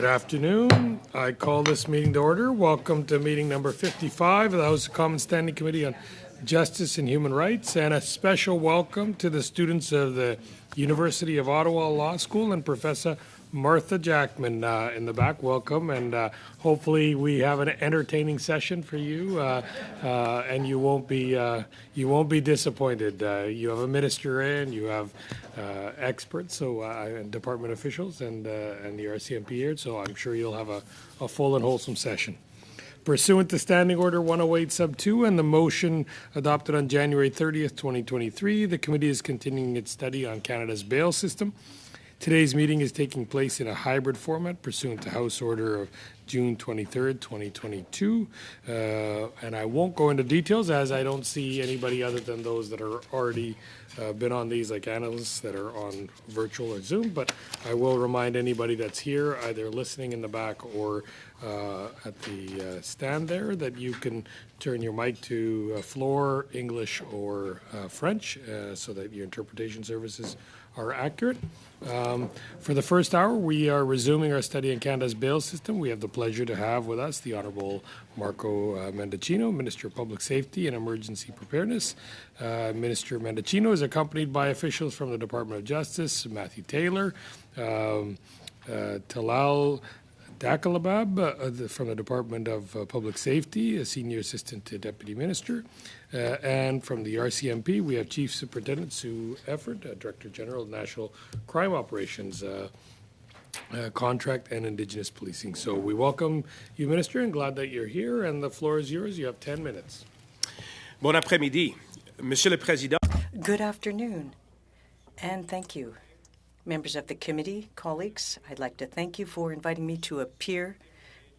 afternoon. I call this meeting to order. Welcome to meeting number 55 of the House of Commons Standing Committee on Justice and Human Rights, and a special welcome to the students of the University of Ottawa Law School and Professor Martha Jackman in the back. Welcome, and hopefully we have an entertaining session for you, and you won't be disappointed. You have a minister in, you have experts, and department officials, and the RCMP here. So I'm sure you'll have a full and wholesome session. Pursuant to Standing Order 108 Sub 2 and the motion adopted on January 30th, 2023, the committee is continuing its study on Canada's bail system. Today's meeting is taking place in a hybrid format pursuant to House Order of June 23rd, 2022. And I won't go into details as I don't see anybody other than those that are already been on these, like analysts that are on virtual or Zoom, but I will remind anybody that's here, either listening in the back or at the stand there, that you can turn your mic to floor, English, or French so that your interpretation services are accurate. For the first hour, we are resuming our study in Canada's bail system. We have the pleasure to have with us the Honourable Marco Mendicino, Minister of Public Safety and Emergency Preparedness. Minister Mendicino is accompanied by officials from the Department of Justice, Matthew Taylor, Talal Dakalabab from the Department of Public Safety, a Senior Assistant to Deputy Minister. And from the RCMP, we have Chief Superintendent Sue Efford, Director General of National Crime Operations, Contract and Indigenous Policing. So we welcome you, Minister, and glad that you're here. And the floor is yours. You have 10 minutes. Bon après-midi. Monsieur le Président. Good afternoon, and thank you. Members of the committee, colleagues, I'd like to thank you for inviting me to appear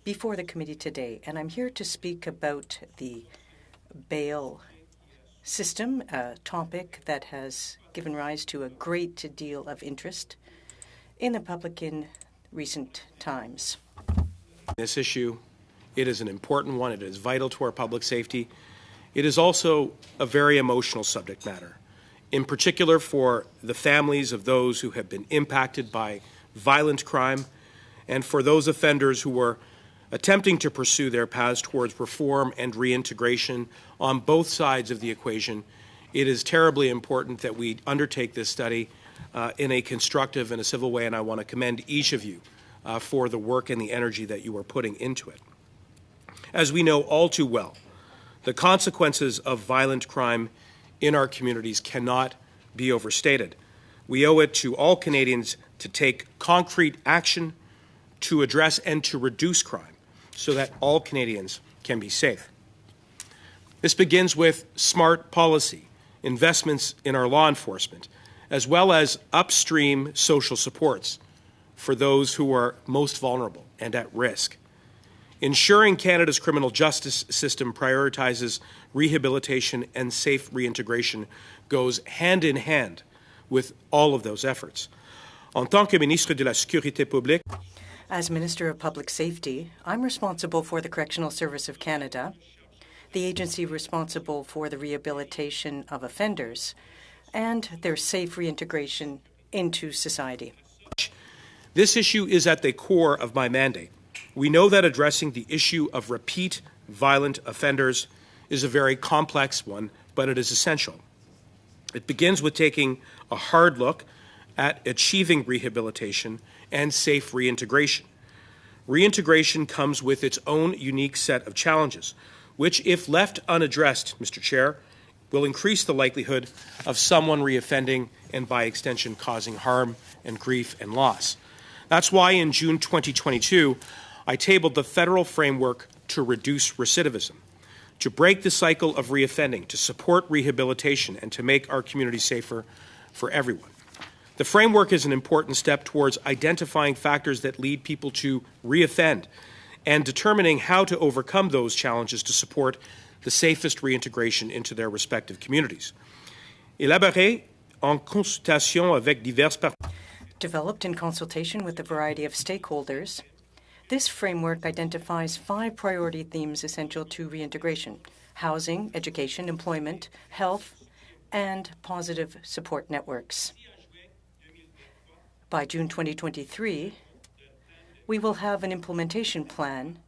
before the committee today. And I'm here to speak about the bail system, a topic that has given rise to a great deal of interest in the public in recent times. This issue, it is an important one. It is vital to our public safety. It is also a very emotional subject matter, in particular for the families of those who have been impacted by violent crime and for those offenders who are attempting to pursue their paths towards reform and reintegration on both sides of the equation. It is terribly important that we undertake this study in a constructive and a civil way, and I want to commend each of you for the work and the energy that you are putting into it. As we know all too well, the consequences of violent crime in our communities cannot be overstated. We owe it to all Canadians to take concrete action to address and to reduce crime so that all Canadians can be safe. This begins with smart policy, investments in our law enforcement, as well as upstream social supports for those who are most vulnerable and at risk. Ensuring Canada's criminal justice system prioritizes rehabilitation and safe reintegration goes hand in hand with all of those efforts. En tant que ministre de la Sécurité publique, as Minister of Public Safety, I'm responsible for the Correctional Service of Canada, the agency responsible for the rehabilitation of offenders and their safe reintegration into society. This issue is at the core of my mandate. We know that addressing the issue of repeat violent offenders is a very complex one, but it is essential. It begins with taking a hard look at achieving rehabilitation and safe reintegration. Reintegration comes with its own unique set of challenges, which, if left unaddressed, Mr. Chair, will increase the likelihood of someone reoffending and, by extension, causing harm and grief and loss. That's why in June 2022, I tabled the federal framework to reduce recidivism, to break the cycle of reoffending, to support rehabilitation, and to make our community safer for everyone. The framework is an important step towards identifying factors that lead people to reoffend and determining how to overcome those challenges to support the safest reintegration into their respective communities. Élaboré en consultation avec diverses parties. Developed in consultation with a variety of stakeholders, this framework identifies 5 priority themes essential to reintegration: housing, education, employment, health, and positive support networks. By June 2023, we will have an implementation plan,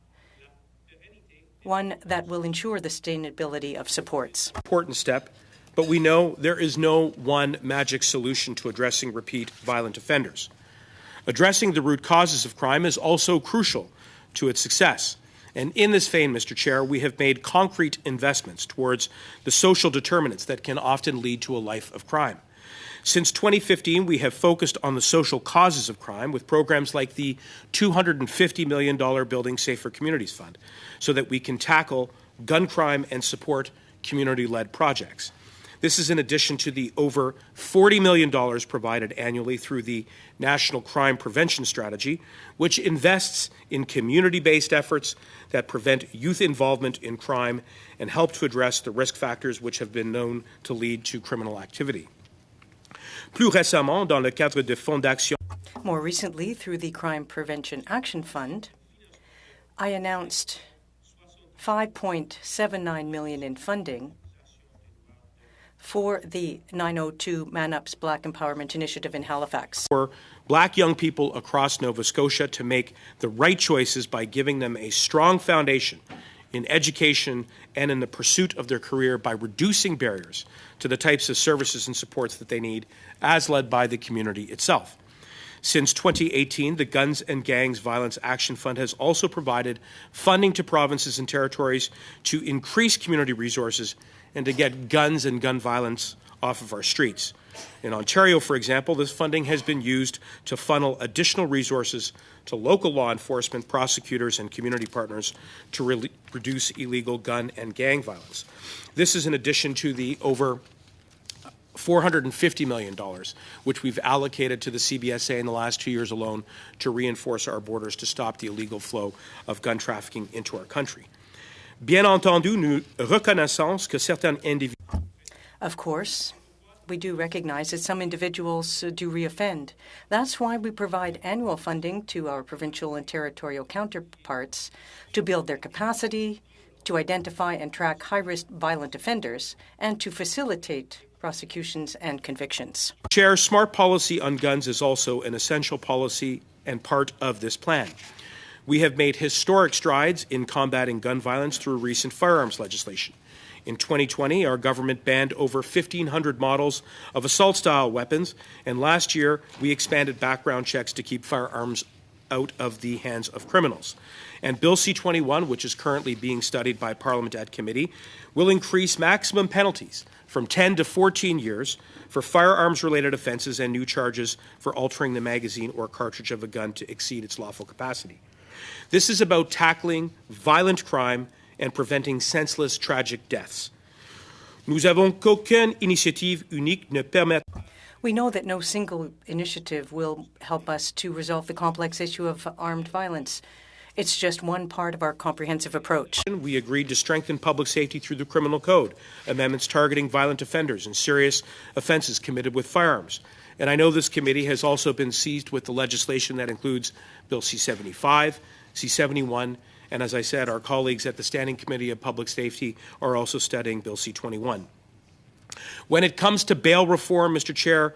one that will ensure the sustainability of supports. Important step, but we know there is no one magic solution to addressing repeat violent offenders. Addressing the root causes of crime is also crucial to its success. And in this vein, Mr. Chair, we have made concrete investments towards the social determinants that can often lead to a life of crime. Since 2015, we have focused on the social causes of crime with programs like the $250 million Building Safer Communities Fund, so that we can tackle gun crime and support community-led projects. This is in addition to the over $40 million provided annually through the National Crime Prevention Strategy, which invests in community-based efforts that prevent youth involvement in crime and help to address the risk factors which have been known to lead to criminal activity. Plus récemment, dans le cadre de fonds d'action. More recently, through the Crime Prevention Action Fund, I announced $5.79 million in funding for the 902 Man Up's Black Empowerment Initiative in Halifax. For Black young people across Nova Scotia to make the right choices by giving them a strong foundation in education and in the pursuit of their career by reducing barriers to the types of services and supports that they need, as led by the community itself. Since 2018, the Guns and Gangs Violence Action Fund has also provided funding to provinces and territories to increase community resources and to get guns and gun violence off of our streets. In Ontario, for example, this funding has been used to funnel additional resources to local law enforcement, prosecutors, and community partners to reduce illegal gun and gang violence. This is in addition to the over $450 million, which we've allocated to the CBSA in the last 2 years alone to reinforce our borders to stop the illegal flow of gun trafficking into our country. Bien entendu, nous reconnaissons que certains individus. Of course, we do recognize that some individuals do reoffend. That's why we provide annual funding to our provincial and territorial counterparts to build their capacity, to identify and track high-risk violent offenders, and to facilitate prosecutions and convictions. Chair, smart policy on guns is also an essential policy and part of this plan. We have made historic strides in combating gun violence through recent firearms legislation. In 2020, our government banned over 1,500 models of assault-style weapons, and last year we expanded background checks to keep firearms out of the hands of criminals. And Bill C-21, which is currently being studied by Parliament at committee, will increase maximum penalties from 10 to 14 years for firearms-related offenses and new charges for altering the magazine or cartridge of a gun to exceed its lawful capacity. This is about tackling violent crime and preventing senseless, tragic deaths. Nous avons qu'aucune initiative unique ne permet. We know that no single initiative will help us to resolve the complex issue of armed violence. It's just one part of our comprehensive approach. We agreed to strengthen public safety through the criminal code, amendments targeting violent offenders and serious offenses committed with firearms. And I know this committee has also been seized with the legislation that includes Bill C-75, C-71, and as I said, our colleagues at the Standing Committee of Public Safety are also studying Bill C-21. When it comes to bail reform, Mr. Chair,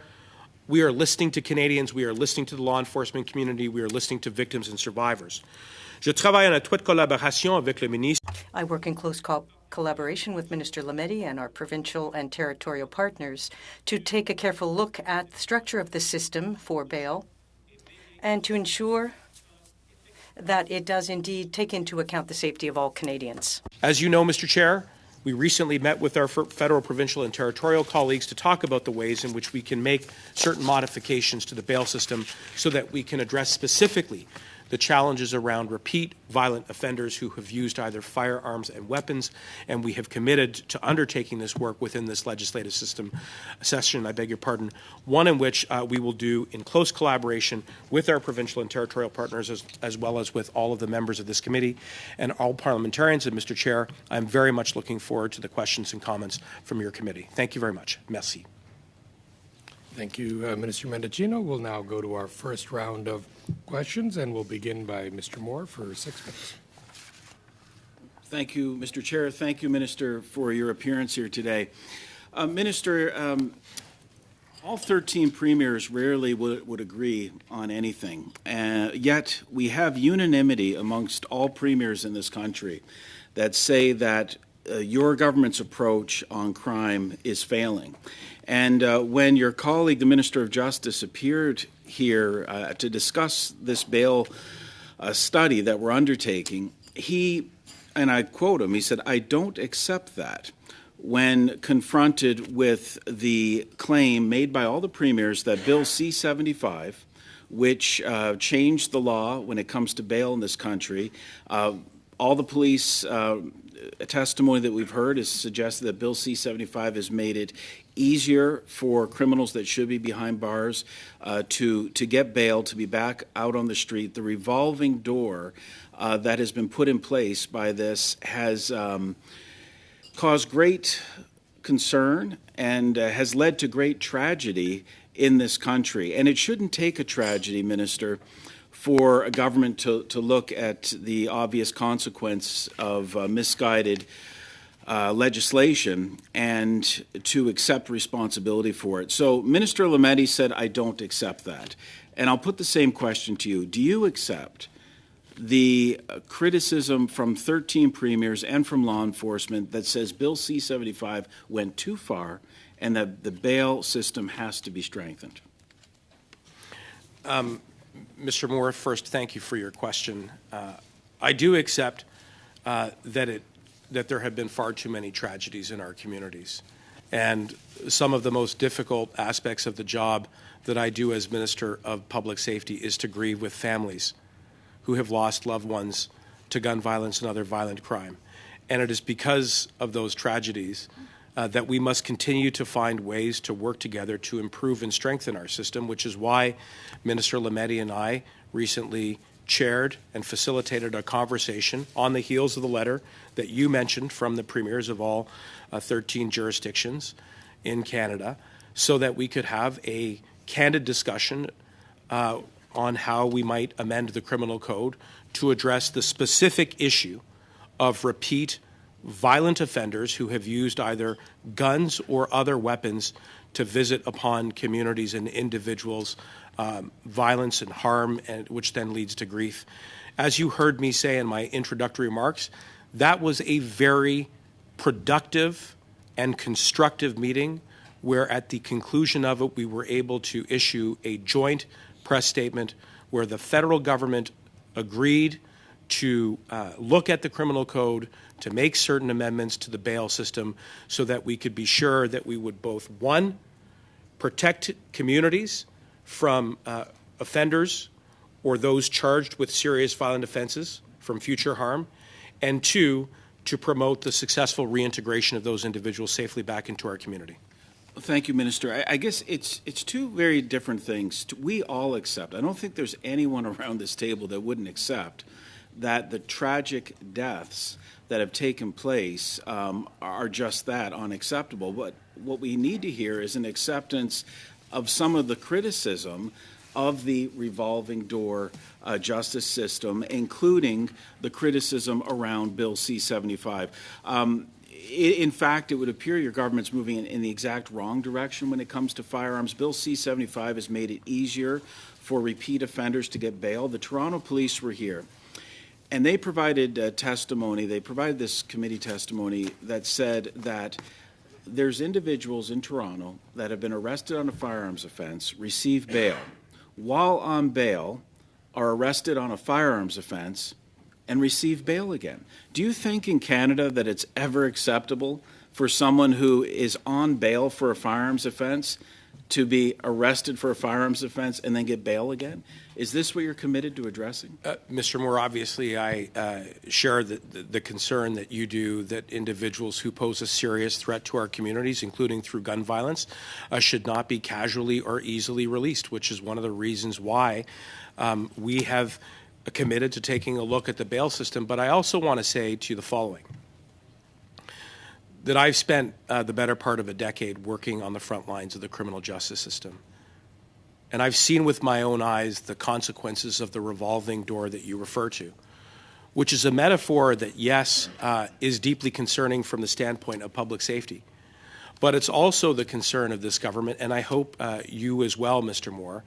we are listening to Canadians, we are listening to the law enforcement community, we are listening to victims and survivors. Je travaille en étroite collaboration avec le ministre. I work in close collaboration with Minister Lametti and our provincial and territorial partners to take a careful look at the structure of the system for bail and to ensure that it does indeed take into account the safety of all Canadians. As you know, Mr. Chair, we recently met with our federal, provincial, and territorial colleagues to talk about the ways in which we can make certain modifications to the bail system so that we can address specifically the challenges around repeat violent offenders who have used either firearms and weapons, and we have committed to undertaking this work within this legislative session, I beg your pardon, one in which we will do in close collaboration with our provincial and territorial partners as well as with all of the members of this committee and all parliamentarians. And Mr. Chair, I'm very much looking forward to the questions and comments from your committee. Thank you very much. Merci. Thank you, Minister Mendicino. We'll now go to our first round of questions, and we'll begin by Mr. Moore for 6 minutes. Thank you, Mr. Chair. Thank you, Minister, for your appearance here today. Minister, All 13 premiers rarely would agree on anything, yet we have unanimity amongst all premiers in this country that say that your government's approach on crime is failing. And when your colleague, the Minister of Justice, appeared here to discuss this bail study that we're undertaking, he, and I quote him, he said, "I don't accept that," when confronted with the claim made by all the premiers that Bill C-75, which changed the law when it comes to bail in this country, all the police testimony that we've heard has suggested that Bill C-75 has made it easier for criminals that should be behind bars to get bail, to be back out on the street. The revolving door that has been put in place by this has caused great concern and has led to great tragedy in this country. And it shouldn't take a tragedy, Minister, for a government to look at the obvious consequence of misguided legislation and to accept responsibility for it. So Minister Lametti said, "I don't accept that." And I'll put the same question to you. Do you accept the criticism from 13 premiers and from law enforcement that says Bill C-75 went too far and that the bail system has to be strengthened? Mr. Moore, first, thank you for your question. I do accept that there have been far too many tragedies in our communities. And some of the most difficult aspects of the job that I do as Minister of Public Safety is to grieve with families who have lost loved ones to gun violence and other violent crime. And it is because of those tragedies that we must continue to find ways to work together to improve and strengthen our system, which is why Minister Lametti and I recently chaired and facilitated a conversation on the heels of the letter that you mentioned from the premiers of all 13 jurisdictions in Canada, so that we could have a candid discussion on how we might amend the criminal code to address the specific issue of repeat violent offenders who have used either guns or other weapons to visit upon communities and individuals, violence and harm, and which then leads to grief. As you heard me say in my introductory remarks, that was a very productive and constructive meeting where at the conclusion of it we were able to issue a joint press statement where the federal government agreed to look at the criminal code, to make certain amendments to the bail system so that we could be sure that we would both, one, protect communities from offenders or those charged with serious violent offenses from future harm, and two, to promote the successful reintegration of those individuals safely back into our community. Thank you, Minister. I guess it's two very different things. We all accept. I don't think there's anyone around this table that wouldn't accept that the tragic deaths that have taken place are just that, unacceptable. But what we need to hear is an acceptance of some of the criticism of the revolving door justice system, including the criticism around Bill C-75. In fact, it would appear your government's moving in the exact wrong direction when it comes to firearms. Bill C-75 has made it easier for repeat offenders to get bail. The Toronto police were here, and they provided testimony. They provided this committee testimony that said that there's individuals in Toronto that have been arrested on a firearms offense, receive bail, while on bail are arrested on a firearms offense, and receive bail again. Do you think in Canada that it's ever acceptable for someone who is on bail for a firearms offense to be arrested for a firearms offense and then get bail again? Is this what you're committed to addressing? Mr. Moore, obviously I share the concern that you do that individuals who pose a serious threat to our communities, including through gun violence, should not be casually or easily released, which is one of the reasons why we have committed to taking a look at the bail system. But I also want to say to you the following, that I've spent the better part of a decade working on the front lines of the criminal justice system. And I've seen with my own eyes the consequences of the revolving door that you refer to, which is a metaphor that, yes, is deeply concerning from the standpoint of public safety. But it's also the concern of this government, and I hope you as well, Mr. Moore,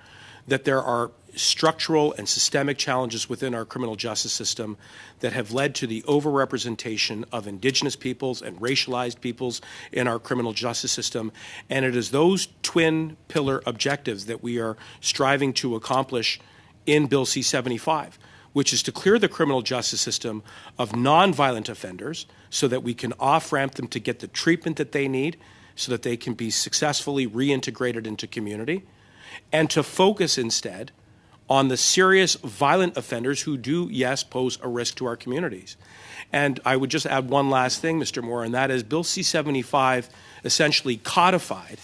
that there are structural and systemic challenges within our criminal justice system that have led to the overrepresentation of Indigenous peoples and racialized peoples in our criminal justice system. And it is those twin pillar objectives that we are striving to accomplish in Bill C-75, which is to clear the criminal justice system of nonviolent offenders so that we can off-ramp them to get the treatment that they need so that they can be successfully reintegrated into community, and to focus instead on the serious violent offenders who do, yes, pose a risk to our communities. And I would just add one last thing, Mr. Moore, and that is Bill C-75 essentially codified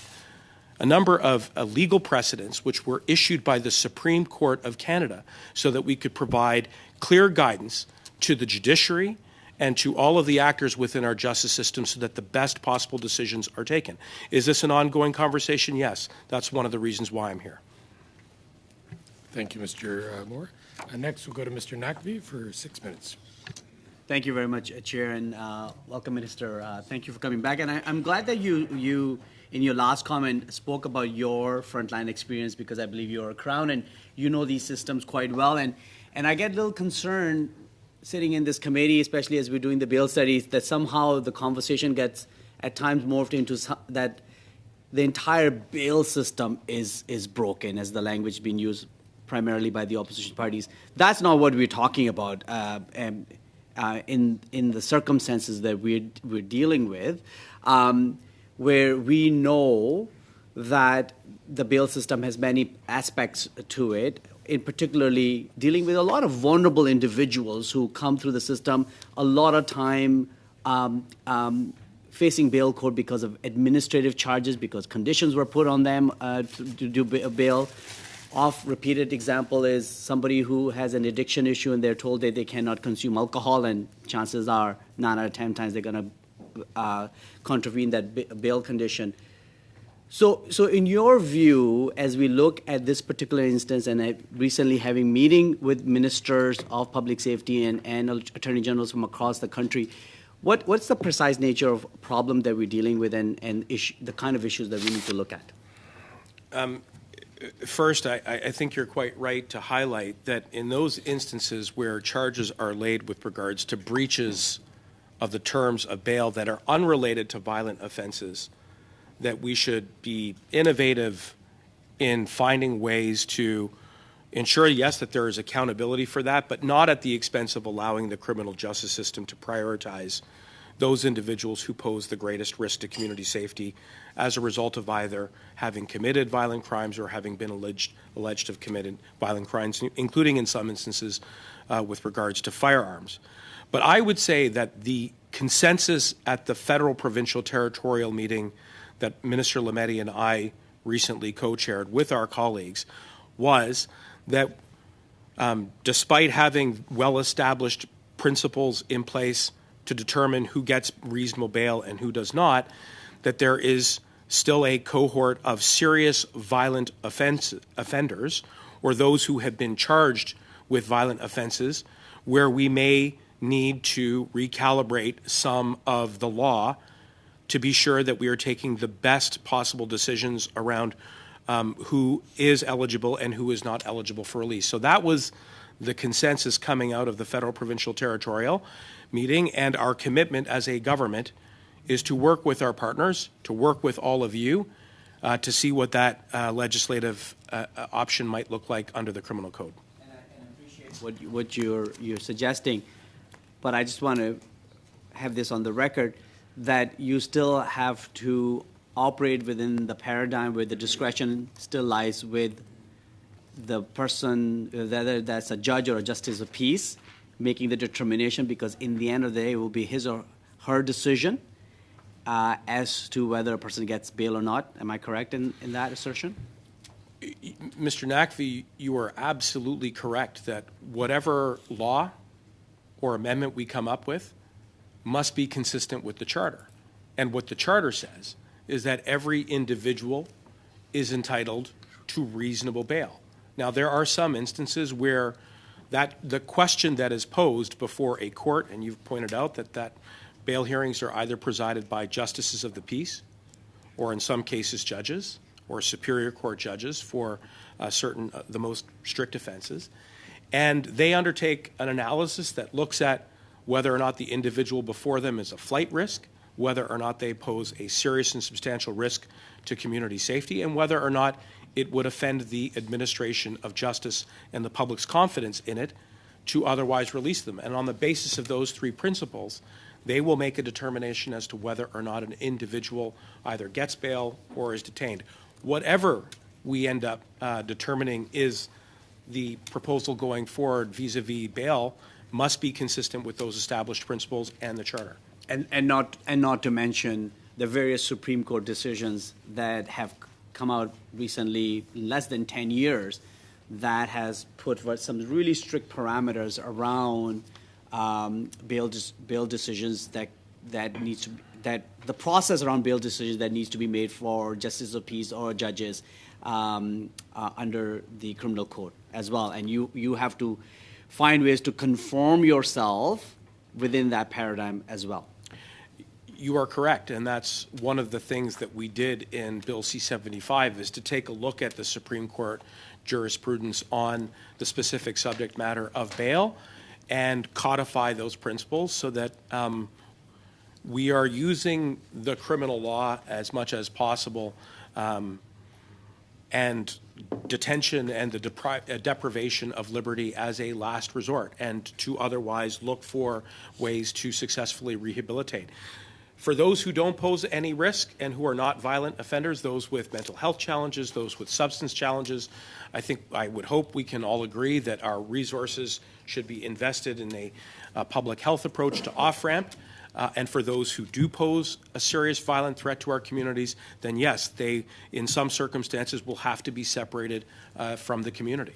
a number of legal precedents which were issued by the Supreme Court of Canada so that we could provide clear guidance to the judiciary and to all of the actors within our justice system so that the best possible decisions are taken. Is this an ongoing conversation? Yes. That's one of the reasons why I'm here. Thank you, Mr. Moore. Next, we'll go to Mr. Naqvi for 6 minutes. Thank you very much, Chair, and welcome, Minister. Thank you for coming back. And I'm glad that you, in your last comment, spoke about your frontline experience, because I believe you're a Crown and you know these systems quite well. And I get a little concerned sitting in this committee, especially as we're doing the bail studies, that somehow the conversation gets at times morphed into that the entire bail system is broken, as the language being used primarily by the opposition parties. That's not what we're talking about in the circumstances that we're dealing with, where we know that the bail system has many aspects to it, in particularly dealing with a lot of vulnerable individuals who come through the system, a lot of time facing bail court because of administrative charges, because conditions were put on them to do bail. Oft-repeated example is somebody who has an addiction issue and they're told that they cannot consume alcohol, and chances are 9 out of 10 times they're going to contravene that bail condition. So in your view, as we look at this particular instance, and recently having meeting with ministers of public safety and attorney generals from across the country, what's the precise nature of problem that we're dealing with and the kind of issues that we need to look at? First, I think you're quite right to highlight that in those instances where charges are laid with regards to breaches of the terms of bail that are unrelated to violent offenses, that we should be innovative in finding ways to ensure, yes, that there is accountability for that, but not at the expense of allowing the criminal justice system to prioritize those individuals who pose the greatest risk to community safety as a result of either having committed violent crimes or having been alleged to have committed violent crimes, including in some instances with regards to firearms. But I would say that the consensus at the federal, provincial, territorial meeting that Minister Lametti and I recently co-chaired with our colleagues was that despite having well-established principles in place to determine who gets reasonable bail and who does not, that there is still a cohort of serious violent offenders, or those who have been charged with violent offenses, where we may need to recalibrate some of the law to be sure that we are taking the best possible decisions around who is eligible and who is not eligible for release. So that was the consensus coming out of the federal, provincial, territorial meeting, and our commitment as a government is to work with our partners, to work with all of you, to see what that legislative option might look like under the criminal code. And I appreciate what you're suggesting, but I just want to have this on the record that you still have to operate within the paradigm where the discretion still lies with the person, whether that's a judge or a justice of peace, making the determination, because in the end of the day, it will be his or her decision as to whether a person gets bail or not. Am I correct in that assertion? Mr. Naqvi, you are absolutely correct that whatever law or amendment we come up with must be consistent with the Charter. And what the Charter says is that every individual is entitled to reasonable bail. Now, there are some instances where the question that is posed before a court, and you've pointed out that bail hearings are either presided by justices of the peace or in some cases judges, or superior court judges for certain, the most strict offenses. And they undertake an analysis that looks at whether or not the individual before them is a flight risk, whether or not they pose a serious and substantial risk to community safety, and whether or not it would offend the administration of justice and the public's confidence in it to otherwise release them. And on the basis of those three principles, they will make a determination as to whether or not an individual either gets bail or is detained. Whatever we end up determining is the proposal going forward vis-a-vis bail must be consistent with those established principles and the Charter. And not to mention the various Supreme Court decisions that have come out recently, less than 10 years, that has put some really strict parameters around bail decisions that needs to that the process around bail decisions that needs to be made for justices of peace or judges under the criminal code as well, and you have to find ways to conform yourself within that paradigm as well. You are correct, and that's one of the things that we did in Bill C-75 is to take a look at the Supreme Court jurisprudence on the specific subject matter of bail and codify those principles so that we are using the criminal law as much as possible and detention and the deprivation of liberty as a last resort, and to otherwise look for ways to successfully rehabilitate. For those who don't pose any risk and who are not violent offenders, those with mental health challenges, those with substance challenges, I would hope we can all agree that our resources should be invested in a public health approach to off-ramp. And for those who do pose a serious violent threat to our communities, then yes, they, in some circumstances, will have to be separated from the community.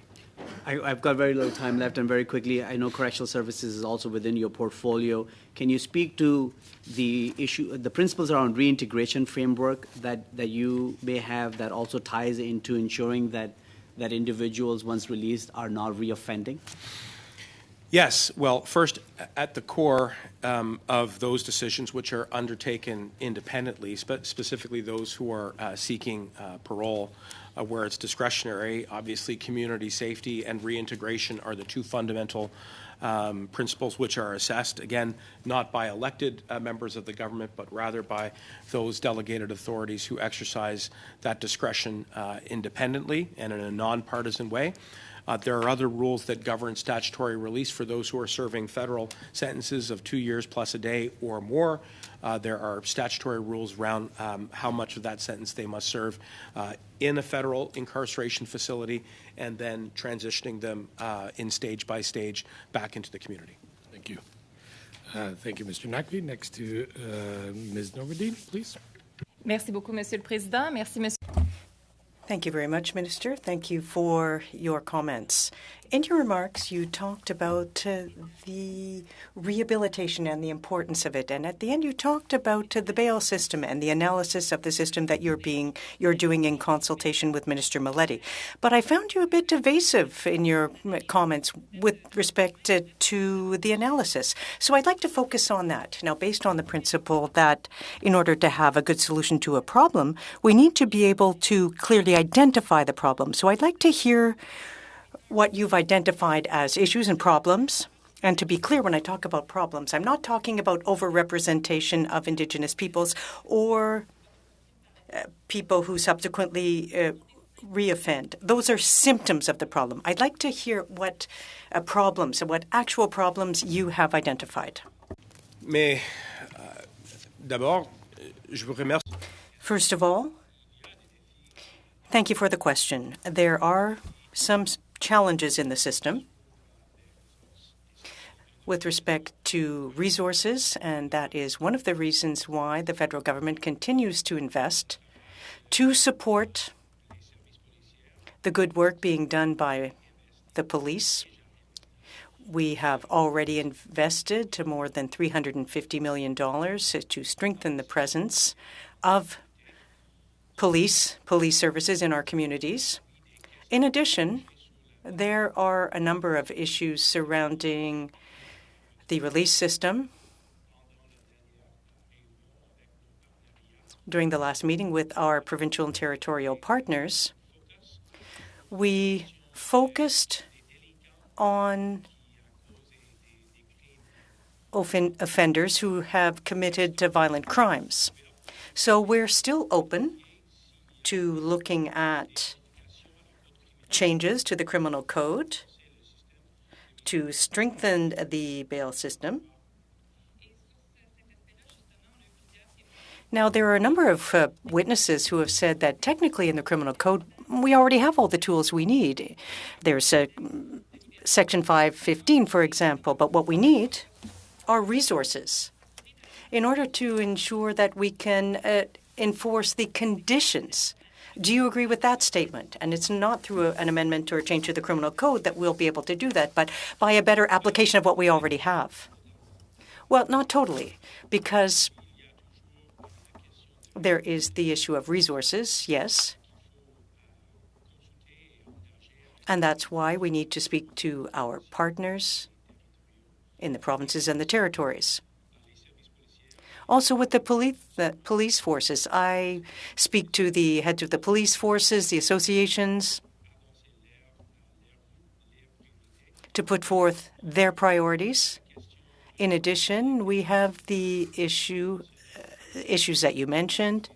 I've got very little time left, and very quickly, I know correctional services is also within your portfolio. Can you speak to the issue, the principles around reintegration framework that you may have that also ties into ensuring that individuals, once released, are not reoffending? Yes. Well, first, at the core of those decisions, which are undertaken independently, specifically those who are seeking parole, where it's discretionary, obviously community safety and reintegration are the two fundamental principles which are assessed, again, not by elected members of the government, but rather by those delegated authorities who exercise that discretion independently and in a nonpartisan way. There are other rules that govern statutory release for those who are serving federal sentences of 2 years plus a day or more. There are statutory rules around how much of that sentence they must serve in a federal incarceration facility and then transitioning them in stage by stage back into the community. Thank you. Thank you, Mr. Naqvi. Next to Ms. Novardine, please. Merci beaucoup, Monsieur le Président. Merci, Monsieur. Thank you very much, Minister. Thank you for your comments. In your remarks, you talked about the rehabilitation and the importance of it, and at the end, you talked about the bail system and the analysis of the system that you're doing in consultation with Minister Maletti. But I found you a bit evasive in your comments with respect to the analysis. So I'd like to focus on that. Now, based on the principle that in order to have a good solution to a problem, we need to be able to clearly identify the problem. So I'd like to hear what you've identified as issues and problems. And to be clear, when I talk about problems, I'm not talking about overrepresentation of Indigenous peoples or people who subsequently reoffend. Those are symptoms of the problem. I'd like to hear what problems and what actual problems you have identified. Mais d'abord, je vous remercie. First of all, thank you for the question. There are some challenges in the system with respect to resources, and that is one of the reasons why the federal government continues to invest to support the good work being done by the police. We have already invested to more than $350 million to strengthen the presence of police services in our communities. In addition, there are a number of issues surrounding the release system. during the last meeting with our provincial and territorial partners, we focused on offenders who have committed violent crimes. So we're still open to looking at changes to the criminal code to strengthen the bail system. Now, there are a number of witnesses who have said that technically in the criminal code, we already have all the tools we need. There's Section 515, for example, but what we need are resources in order to ensure that we can enforce the conditions. Do you agree with that statement? And it's not through an amendment or a change to the criminal code that we'll be able to do that, but by a better application of what we already have. Well, not totally, because there is the issue of resources, yes. And that's why we need to speak to our partners in the provinces and the territories. Also with the police forces, I speak to the heads of the police forces, the associations, to put forth their priorities. In addition, we have the issues that you mentioned.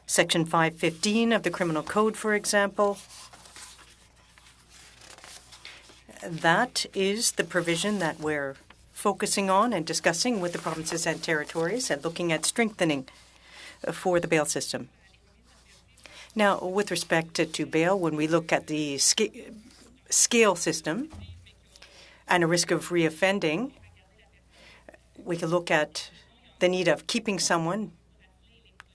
Section 515 of the Criminal Code, for example. That is the provision that we're focusing on and discussing with the provinces and territories and looking at strengthening for the bail system. Now, with respect to bail, when we look at the scale system and a risk of reoffending, we can look at the need of keeping someone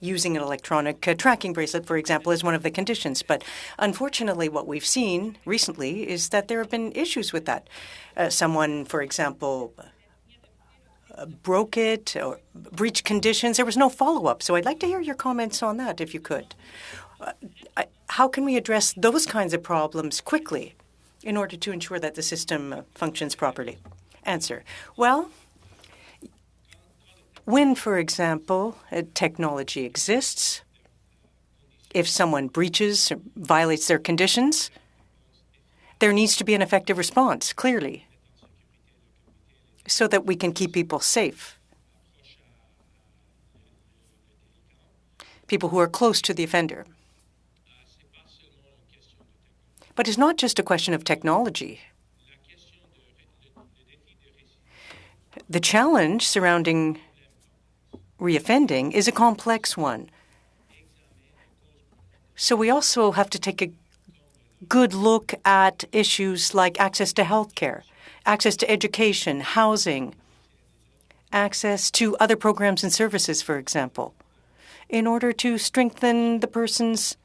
using an electronic tracking bracelet, for example, is one of the conditions. But unfortunately, what we've seen recently is that there have been issues with that. Someone, for example, broke it or breached conditions. There was no follow-up. So I'd like to hear your comments on that, if you could. How can we address those kinds of problems quickly in order to ensure that the system functions properly? Answer. Well, when, for example, technology exists, if someone breaches or violates their conditions, there needs to be an effective response, clearly, so that we can keep people safe. People who are close to the offender. But it's not just a question of technology. The challenge surrounding reoffending is a complex one. So we also have to take a good look at issues like access to health care, access to education, housing, access to other programs and services, for example, in order to strengthen the person's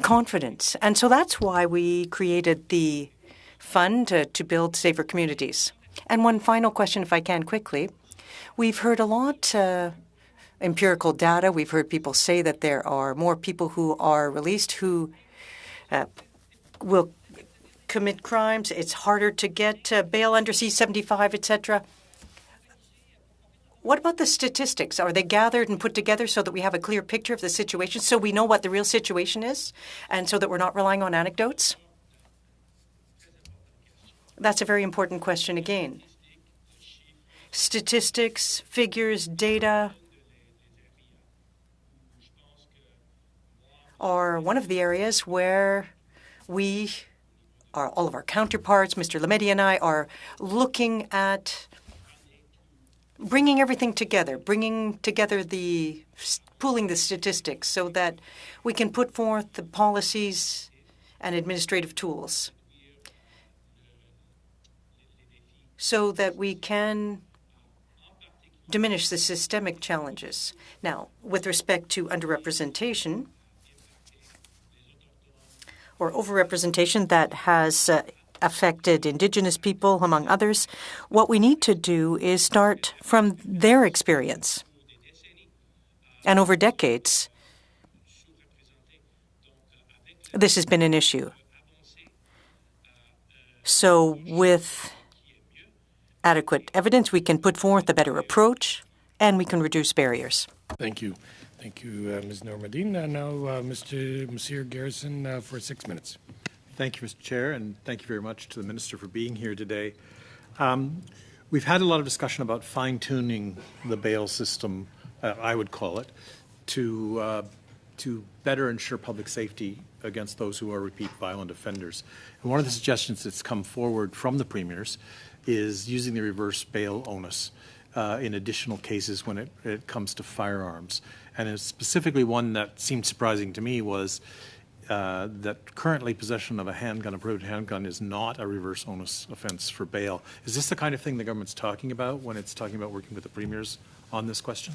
confidence. And so that's why we created the fund to build safer communities. And one final question, if I can, quickly. We've heard a lot empirical data. We've heard people say that there are more people who are released who will commit crimes. It's harder to get bail under C-75, etc. What about the statistics? Are they gathered and put together so that we have a clear picture of the situation, so we know what the real situation is, and so that we're not relying on anecdotes? That's a very important question again. Statistics, figures, data are one of the areas where we, all of our counterparts, Mr. Lametti and I, are looking at bringing everything together, pooling the statistics so that we can put forth the policies and administrative tools so that we can diminish the systemic challenges. Now, with respect to underrepresentation or overrepresentation that has affected Indigenous people, among others, what we need to do is start from their experience. And over decades, this has been an issue. So with adequate evidence, we can put forth a better approach and we can reduce barriers. Thank you. Thank you, Ms. Normadine. Now, Monsieur Garrison for 6 minutes. Thank you, Mr. Chair, and thank you very much to the Minister for being here today. We've had a lot of discussion about fine-tuning the bail system, I would call it, to better ensure public safety against those who are repeat violent offenders. And one of the suggestions that's come forward from the premiers is using the reverse bail onus in additional cases when it comes to firearms. And specifically one that seemed surprising to me was that currently possession of a handgun, a prohibited handgun, is not a reverse onus offense for bail. Is this the kind of thing the government's talking about when it's talking about working with the premiers on this question?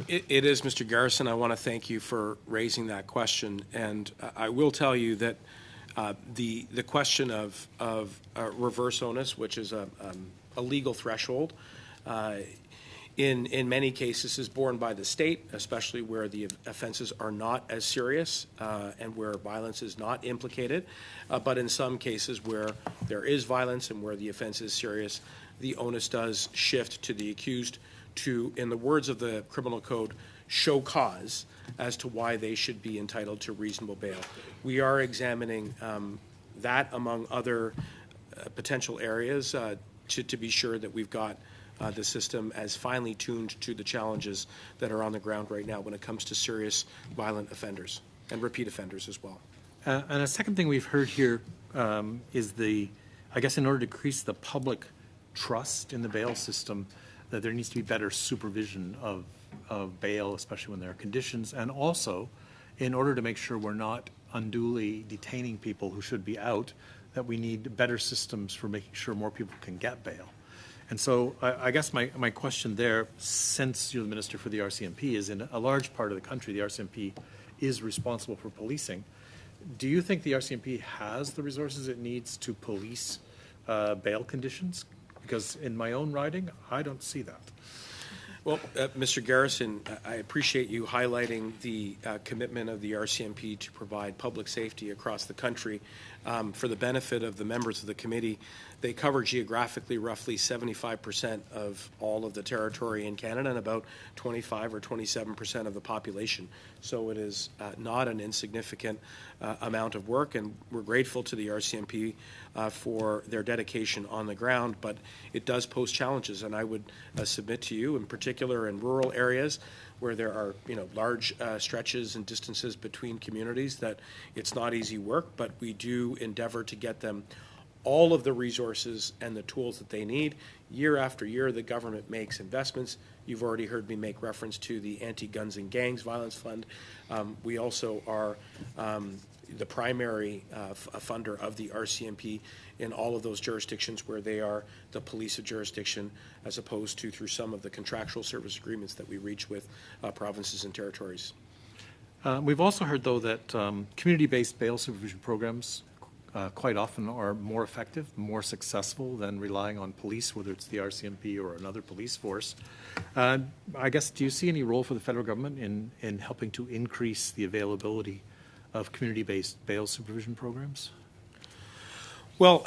It is, Mr. Garrison. I want to thank you for raising that question. And I will tell you that the question of reverse onus, which is a legal threshold, in many cases is borne by the state, especially where the offenses are not as serious and where violence is not implicated. But in some cases where there is violence and where the offense is serious, the onus does shift to the accused to, in the words of the criminal code, show cause as to why they should be entitled to reasonable bail. We are examining that among other potential areas to be sure that we've got the system as finely tuned to the challenges that are on the ground right now when it comes to serious violent offenders and repeat offenders as well. And a second thing we've heard here is I guess in order to increase the public trust in the bail system, that there needs to be better supervision of bail, especially when there are conditions, and also in order to make sure we're not unduly detaining people who should be out, that we need better systems for making sure more people can get bail. And so I guess my question there, since you're the Minister for the RCMP, is in a large part of the country, the RCMP is responsible for policing. Do you think the RCMP has the resources it needs to police bail conditions? Because in my own riding, I don't see that. Well, Mr. Garrison, I appreciate you highlighting the commitment of the RCMP to provide public safety across the country. For the benefit of the members of the committee, they cover geographically roughly 75% of all of the territory in Canada and about 25 or 27% of the population. So it is not an insignificant amount of work, and we're grateful to the RCMP for their dedication on the ground, but it does pose challenges, and I would submit to you, in particular in rural areas where there are large stretches and distances between communities, that it's not easy work, but we do endeavor to get them all of the resources and the tools that they need. Year after year, the government makes investments. You've already heard me make reference to the Anti-Guns and Gangs Violence Fund. We also are the primary funder of the RCMP in all of those jurisdictions where they are the police of jurisdiction, as opposed to through some of the contractual service agreements that we reach with provinces and territories. We've also heard, though, that community-based bail supervision programs quite often are more effective, more successful than relying on police, whether it's the RCMP or another police force. I guess, do you see any role for the federal government in helping to increase the availability of community-based bail supervision programs? Well,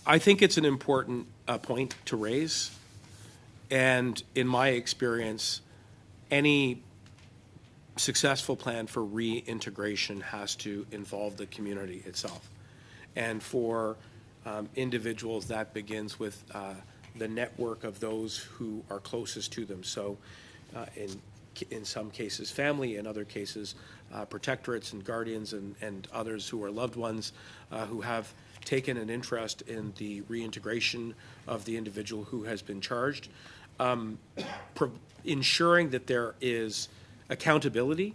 I think it's an important point to raise. And in my experience, any successful plan for reintegration has to involve the community itself. And for individuals, that begins with the network of those who are closest to them. So in some cases, family, in other cases, protectorates and guardians and others who are loved ones who have taken an interest in the reintegration of the individual who has been charged. Ensuring that there is accountability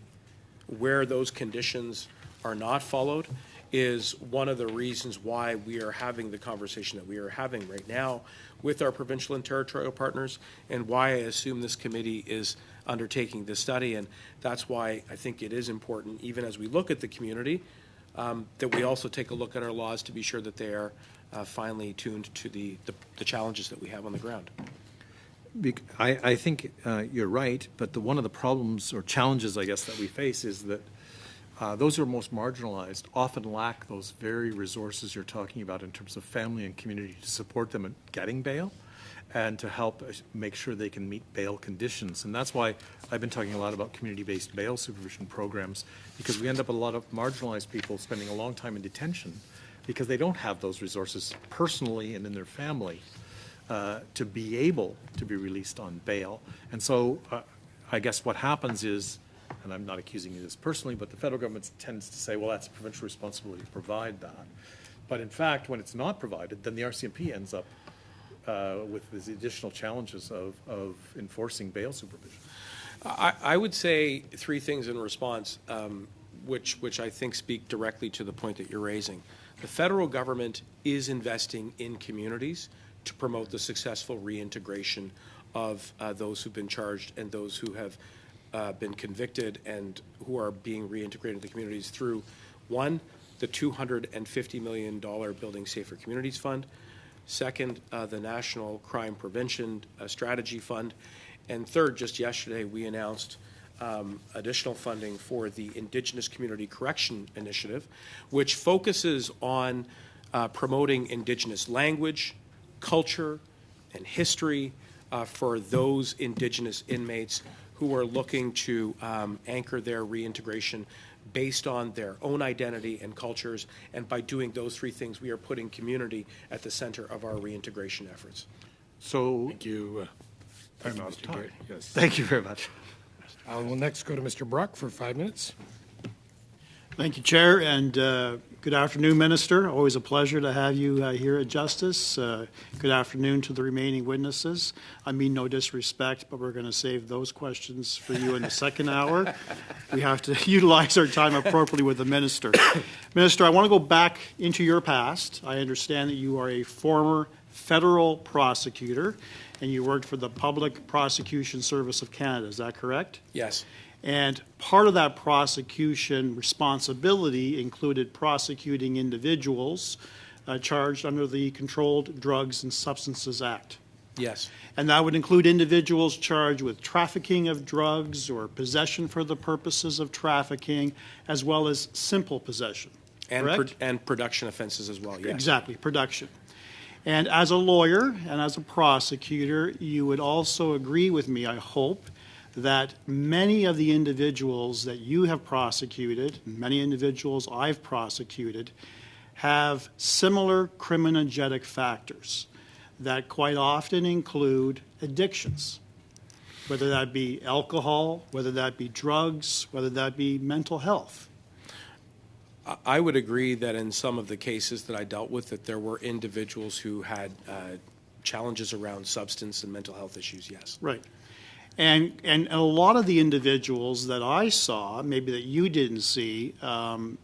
where those conditions are not followed is one of the reasons why we are having the conversation that we are having right now with our provincial and territorial partners, and why I assume this committee is undertaking this study. And that's why I think it is important, even as we look at the community, that we also take a look at our laws to be sure that they are finely tuned to the challenges that we have on the ground. I think you're right, but one of the problems or challenges, I guess, that we face is that those who are most marginalized often lack those very resources you're talking about in terms of family and community to support them in getting bail. and to help make sure they can meet bail conditions. And that's why I've been talking a lot about community-based bail supervision programs, because we end up with a lot of marginalized people spending a long time in detention because they don't have those resources personally and in their family to be able to be released on bail. And so I guess what happens is, and I'm not accusing you of this personally, but the federal government tends to say, well, that's a provincial responsibility to provide that. But in fact, when it's not provided, then the RCMP ends up with these additional challenges of enforcing bail supervision. I would say three things in response, which I think speak directly to the point that you're raising. The federal government is investing in communities to promote the successful reintegration of those who've been charged and those who have been convicted and who are being reintegrated into the communities through, one, the $250 million Building Safer Communities Fund, second, the National Crime Prevention Strategy Fund, and third, just yesterday, we announced additional funding for the Indigenous Community Correction Initiative, which focuses on promoting Indigenous language, culture, and history for those Indigenous inmates who are looking to anchor their reintegration based on their own identity and cultures. And by doing those three things, we are putting community at the center of our reintegration efforts. So Thank you. I'm out of Mr. time. Gary. Yes. Thank you very much. We'll next go to Mr. Brock for 5 minutes. Thank you, Chair, and good afternoon, Minister. Always a pleasure to have you here at Justice. Good afternoon to the remaining witnesses. I mean no disrespect, but we're going to save those questions for you in the second hour. We have to utilize our time appropriately with the Minister. Minister, I want to go back into your past. I understand that you are a former federal prosecutor, and you worked for the Public Prosecution Service of Canada. Is that correct? Yes. And part of that prosecution responsibility included prosecuting individuals charged under the Controlled Drugs and Substances Act. Yes. And that would include individuals charged with trafficking of drugs or possession for the purposes of trafficking, as well as simple possession. And, and production offenses as well, yes. Exactly, production. And as a lawyer and as a prosecutor, you would also agree with me, I hope, that many of the individuals that you have prosecuted, many individuals I've prosecuted, have similar criminogenic factors that quite often include addictions, whether that be alcohol, whether that be drugs, whether that be mental health. I would agree that in some of the cases that I dealt with, that there were individuals who had challenges around substance and mental health issues, yes. Right. And a lot of the individuals that I saw, maybe that you didn't see,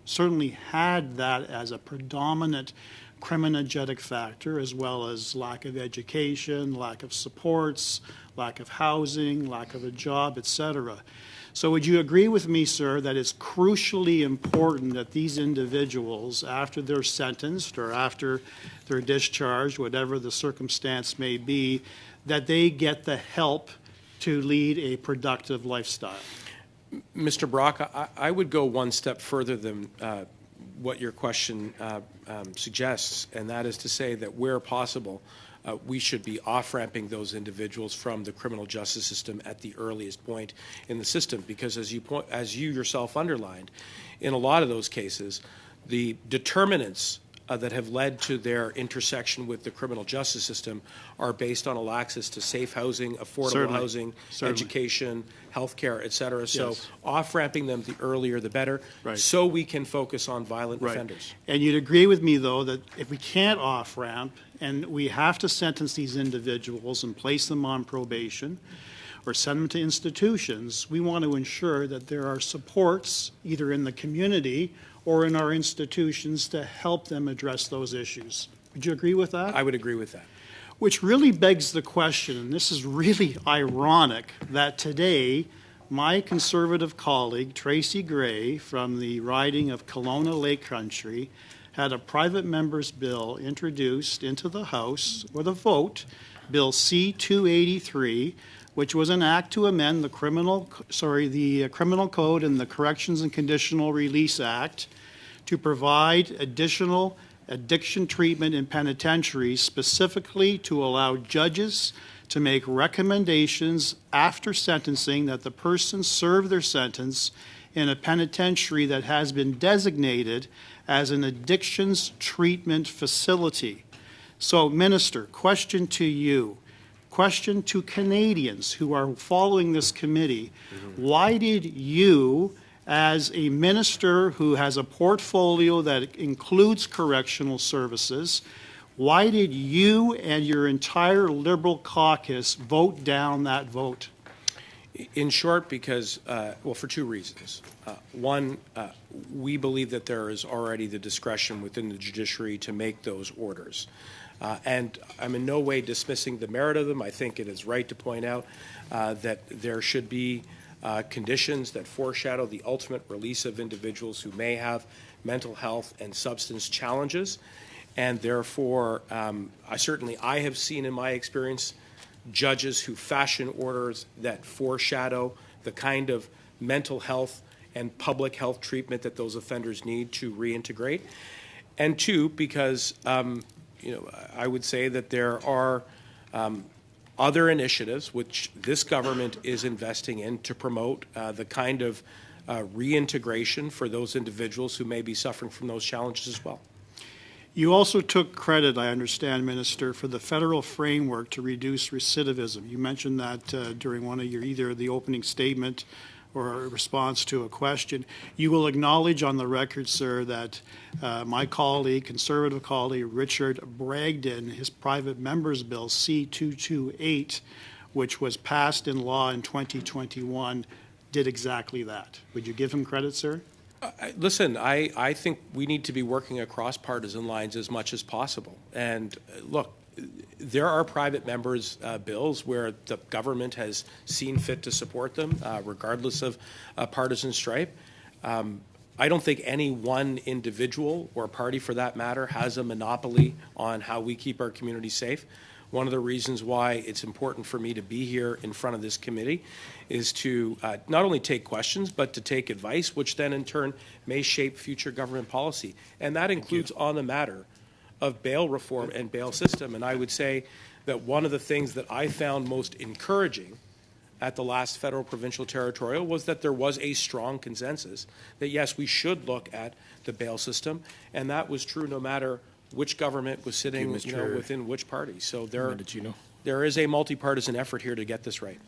certainly had that as a predominant criminogenic factor, as well as lack of education, lack of supports, lack of housing, lack of a job, etc. So would you agree with me, sir, that it's crucially important that these individuals, after they're sentenced or after they're discharged, whatever the circumstance may be, that they get the help to lead a productive lifestyle? Mr. Brock, I would go one step further than what your question suggests, and that is to say that where possible, we should be off-ramping those individuals from the criminal justice system at the earliest point in the system, because as you yourself underlined, in a lot of those cases, the determinants that have led to their intersection with the criminal justice system are based on a lack of access to safe housing, affordable housing, education, health care, et cetera. So off-ramping them the earlier the better, so we can focus on violent offenders. And you'd agree with me, though, that if we can't off-ramp and we have to sentence these individuals and place them on probation or send them to institutions, we want to ensure that there are supports either in the community or in our institutions to help them address those issues. Would you agree with that? I would agree with that. Which really begs the question, and this is really ironic, that today my conservative colleague, Tracy Gray, from the riding of Kelowna Lake Country, had a private member's bill introduced into the House with a vote, Bill C-283, which was an act to amend the Criminal Code and the Corrections and Conditional Release Act to provide additional addiction treatment in penitentiaries, specifically to allow judges to make recommendations after sentencing that the person serve their sentence in a penitentiary that has been designated as an addictions treatment facility. So, Minister, question to you, question to Canadians who are following this committee. Why did you, as a minister who has a portfolio that includes correctional services, why did you and your entire Liberal caucus vote down that vote? In short, because, well, for two reasons. One, we believe that there is already the discretion within the judiciary to make those orders. And I'm in no way dismissing the merit of them. I think it is right to point out that there should be conditions that foreshadow the ultimate release of individuals who may have mental health and substance challenges. And therefore, I have seen in my experience judges who fashion orders that foreshadow the kind of mental health and public health treatment that those offenders need to reintegrate. And two, because I would say that there are other initiatives which this government is investing in to promote the kind of reintegration for those individuals who may be suffering from those challenges as well. You also took credit, I understand, Minister, for the federal framework to reduce recidivism. You mentioned that during one of your, either the opening statement or a response to a question. You will acknowledge on the record, sir, that my colleague, Conservative colleague, Richard Bragdon, his private member's bill, C-228, which was passed in law in 2021, did exactly that. Would you give him credit, sir? Listen, I think we need to be working across partisan lines as much as possible. And look, there are private members' bills where the government has seen fit to support them, regardless of partisan stripe. I don't think any one individual or party, for that matter, has a monopoly on how we keep our community safe. One of the reasons why it's important for me to be here in front of this committee is to not only take questions, but to take advice, which then in turn may shape future government policy. And that includes on the matter of bail reform and bail system. And I would say that one of the things that I found most encouraging at the last federal, provincial, territorial was that there was a strong consensus that, yes, we should look at the bail system. And that was true no matter which government was sitting within which party. So there is a multi-partisan effort here to get this right.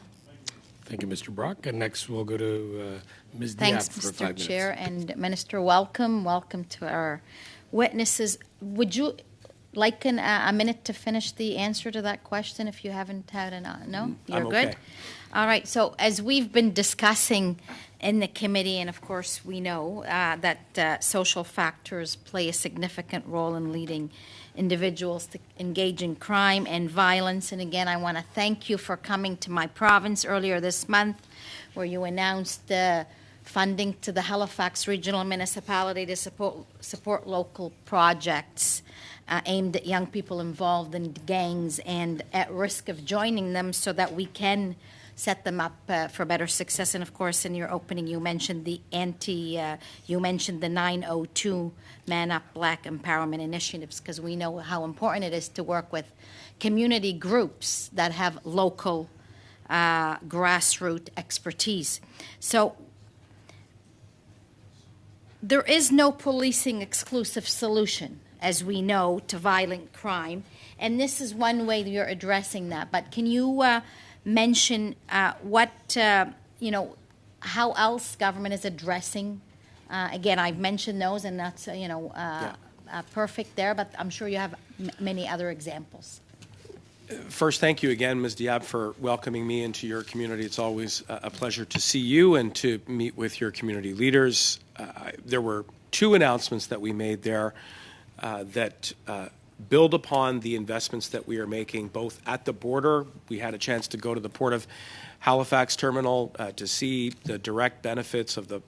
Thank you, Mr. Brock. And next we'll go to Ms. Diab Thanks, for 5 Mr. minutes. Chair. And Minister, welcome. Welcome to our witnesses. Would you like a minute to finish the answer to that question if you haven't had enough? No? You're I'm good? okay. All right. So as we've been discussing in the committee, and of course we know that social factors play a significant role in leading individuals to engage in crime and violence. And again, I want to thank you for coming to my province earlier this month, where you announced funding to the Halifax Regional Municipality to support local projects aimed at young people involved in gangs and at risk of joining them, so that we can set them up for better success. And of course, in your opening, you mentioned the 902 Man Up Black Empowerment Initiatives, because we know how important it is to work with community groups that have local grassroots expertise. So there is no policing exclusive solution, as we know, to violent crime, and this is one way that you're addressing that. But can you mention how else government is addressing? Again, I've mentioned those, and that's perfect there. But I'm sure you have many other examples. First, thank you again, Ms. Diab, for welcoming me into your community. It's always a pleasure to see you and to meet with your community leaders. There were 2 announcements that we made there that build upon the investments that we are making, both at the border. We had a chance to go to the Port of Halifax terminal to see the direct benefits of the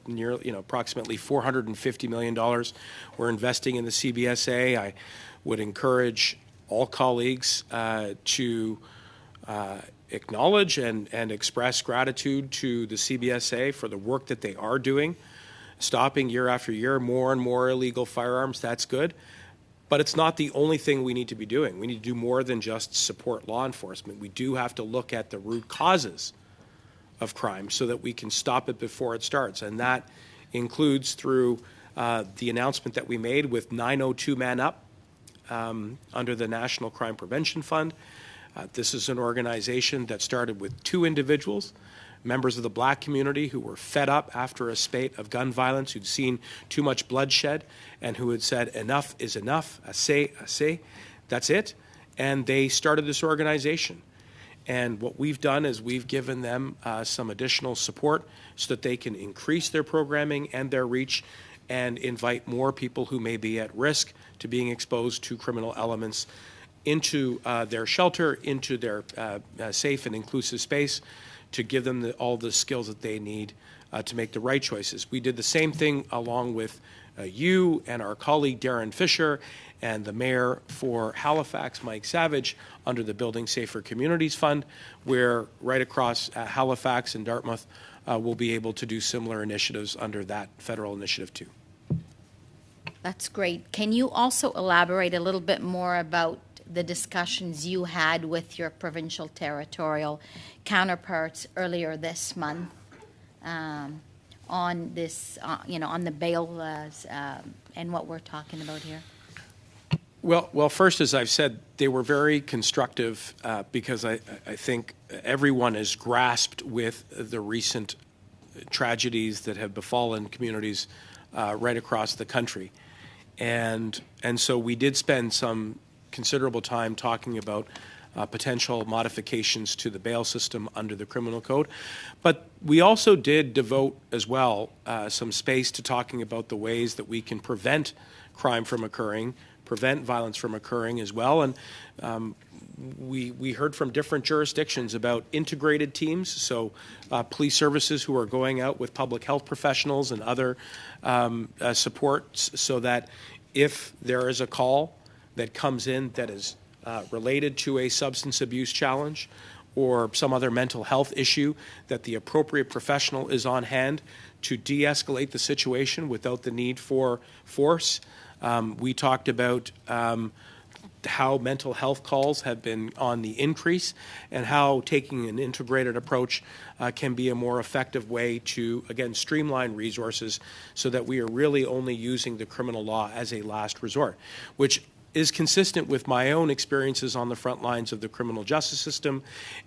approximately $450 million we're investing in the CBSA. I would encourage all colleagues to acknowledge and express gratitude to the CBSA for the work that they are doing, stopping year after year more and more illegal firearms. That's good. But it's not the only thing we need to be doing. We need to do more than just support law enforcement. We do have to look at the root causes of crime so that we can stop it before it starts. And that includes through the announcement that we made with 902 Man Up under the National Crime Prevention Fund. This is an organization that started with 2 individuals, members of the black community who were fed up after a spate of gun violence, who'd seen too much bloodshed, and who had said, enough is enough, assez, that's it. And they started this organization. And what we've done is we've given them some additional support so that they can increase their programming and their reach and invite more people who may be at risk to being exposed to criminal elements into their shelter, into their safe and inclusive space, to give them all the skills that they need to make the right choices. We did the same thing along with you and our colleague Darren Fisher and the mayor for Halifax, Mike Savage, under the Building Safer Communities Fund, where right across Halifax and Dartmouth we'll be able to do similar initiatives under that federal initiative too. That's great. Can you also elaborate a little bit more about the discussions you had with your provincial territorial counterparts earlier this month on this, on the bail and what we're talking about here? Well, first, as I've said, they were very constructive because I think everyone is grasped with the recent tragedies that have befallen communities right across the country. And so we did spend some considerable time talking about potential modifications to the bail system under the criminal code. But we also did devote as well some space to talking about the ways that we can prevent crime from occurring, prevent violence from occurring as well. And we heard from different jurisdictions about integrated teams, so police services who are going out with public health professionals and other supports, so that if there is a call that comes in that is related to a substance abuse challenge or some other mental health issue, that the appropriate professional is on hand to de-escalate the situation without the need for force. We talked about how mental health calls have been on the increase and how taking an integrated approach can be a more effective way to, again, streamline resources so that we are really only using the criminal law as a last resort, which is consistent with my own experiences on the front lines of the criminal justice system,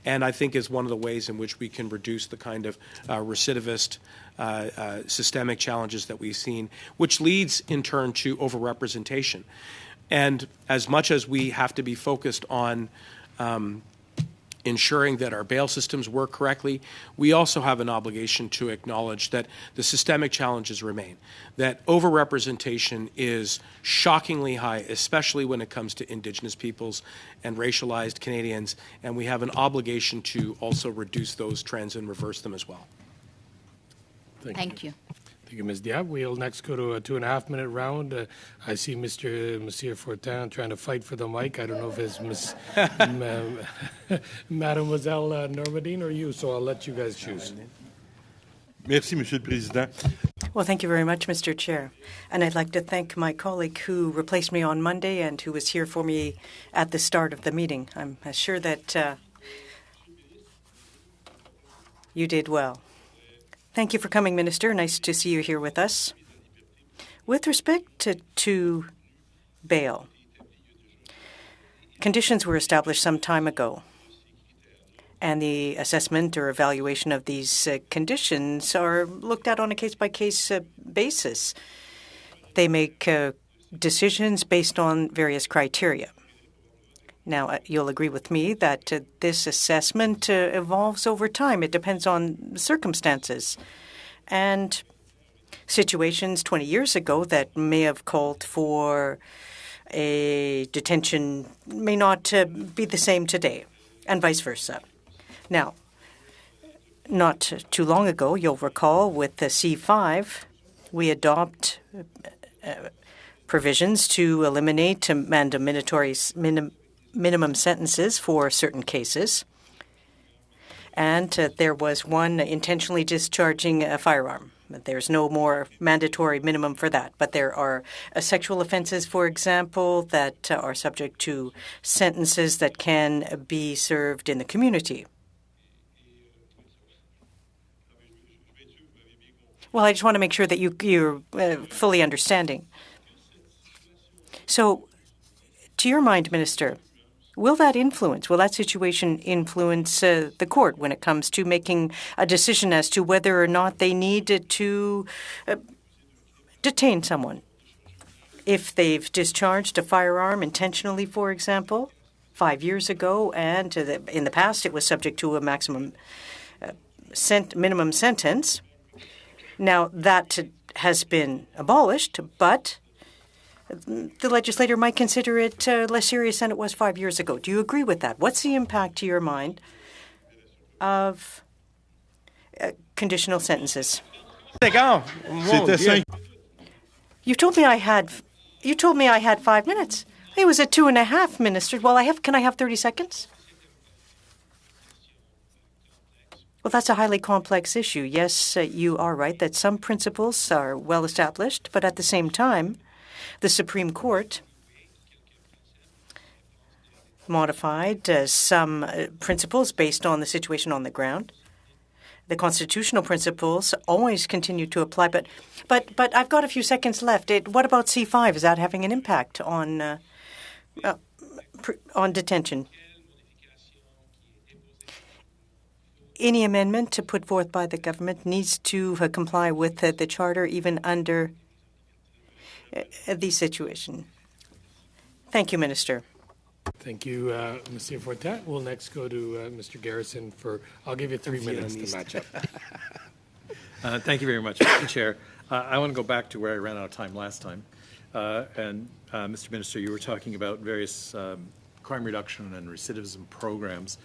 and I think is one of the ways in which we can reduce the kind of recidivist systemic challenges that we've seen, which leads in turn to overrepresentation. And as much as we have to be focused on ensuring that our bail systems work correctly, we also have an obligation to acknowledge that the systemic challenges remain, that overrepresentation is shockingly high, especially when it comes to Indigenous peoples and racialized Canadians, and we have an obligation to also reduce those trends and reverse them as well. Thank you. Thank you, Ms. Diab. We'll next go to a 2.5-minute round. I see Monsieur Fortin trying to fight for the mic. I don't know if it's Mademoiselle Normandine or you, so I'll let you guys choose. Merci, Monsieur le Président. Well, thank you very much, Mr. Chair. And I'd like to thank my colleague who replaced me on Monday and who was here for me at the start of the meeting. I'm sure that you did well. Thank you for coming, Minister. Nice to see you here with us. With respect to bail, conditions were established some time ago, and the assessment or evaluation of these conditions are looked at on a case-by-case basis. They make decisions based on various criteria. Now, you'll agree with me that this assessment evolves over time. It depends on circumstances and situations 20 years ago that may have called for a detention may not be the same today, and vice versa. Now, not too long ago, you'll recall, with the C5, we adopt provisions to eliminate mandatory minimum sentences for certain cases. And there was one intentionally discharging a firearm There's no more mandatory minimum for that. But there are sexual offenses, for example, that are subject to sentences that can be served in the community. Well, I just want to make sure that you're fully understanding. So, to your mind, Minister, will that situation influence the court when it comes to making a decision as to whether or not they need to detain someone? If they've discharged a firearm intentionally, for example, 5 years ago, and in the past it was subject to a maximum minimum sentence. Now, that has been abolished, but the legislator might consider it less serious than it was 5 years ago. Do you agree with that? What's the impact, to your mind, of conditional sentences? You told me I had 5 minutes. It was at 2.5, Minister. Well, can I have 30 seconds? Well, that's a highly complex issue. Yes, you are right that some principles are well established, but at the same time, the Supreme Court modified some principles based on the situation on the ground. The constitutional principles always continue to apply, but I've got a few seconds left. What about C5? Is that having an impact on detention? Any amendment to put forth by the government needs to comply with the Charter, even under the situation. Thank you, Minister. Thank you, Mr. Fortin. We'll next go to Mr. Garrison I'll give you 3 minutes to match up. Thank you very much, Mr. Chair. I want to go back to where I ran out of time last time. Mr. Minister, you were talking about various crime reduction and recidivism programs.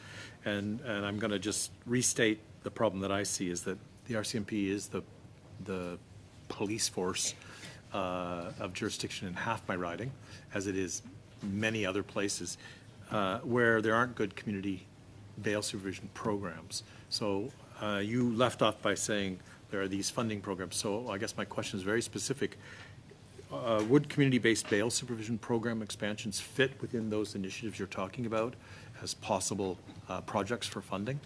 And I'm going to just restate the problem that I see is that the RCMP is the police force of jurisdiction in half my riding, as it is many other places, where there aren't good community bail supervision programs. So you left off by saying there are these funding programs. So I guess my question is very specific. Would community-based bail supervision program expansions fit within those initiatives you're talking about as possible projects for funding?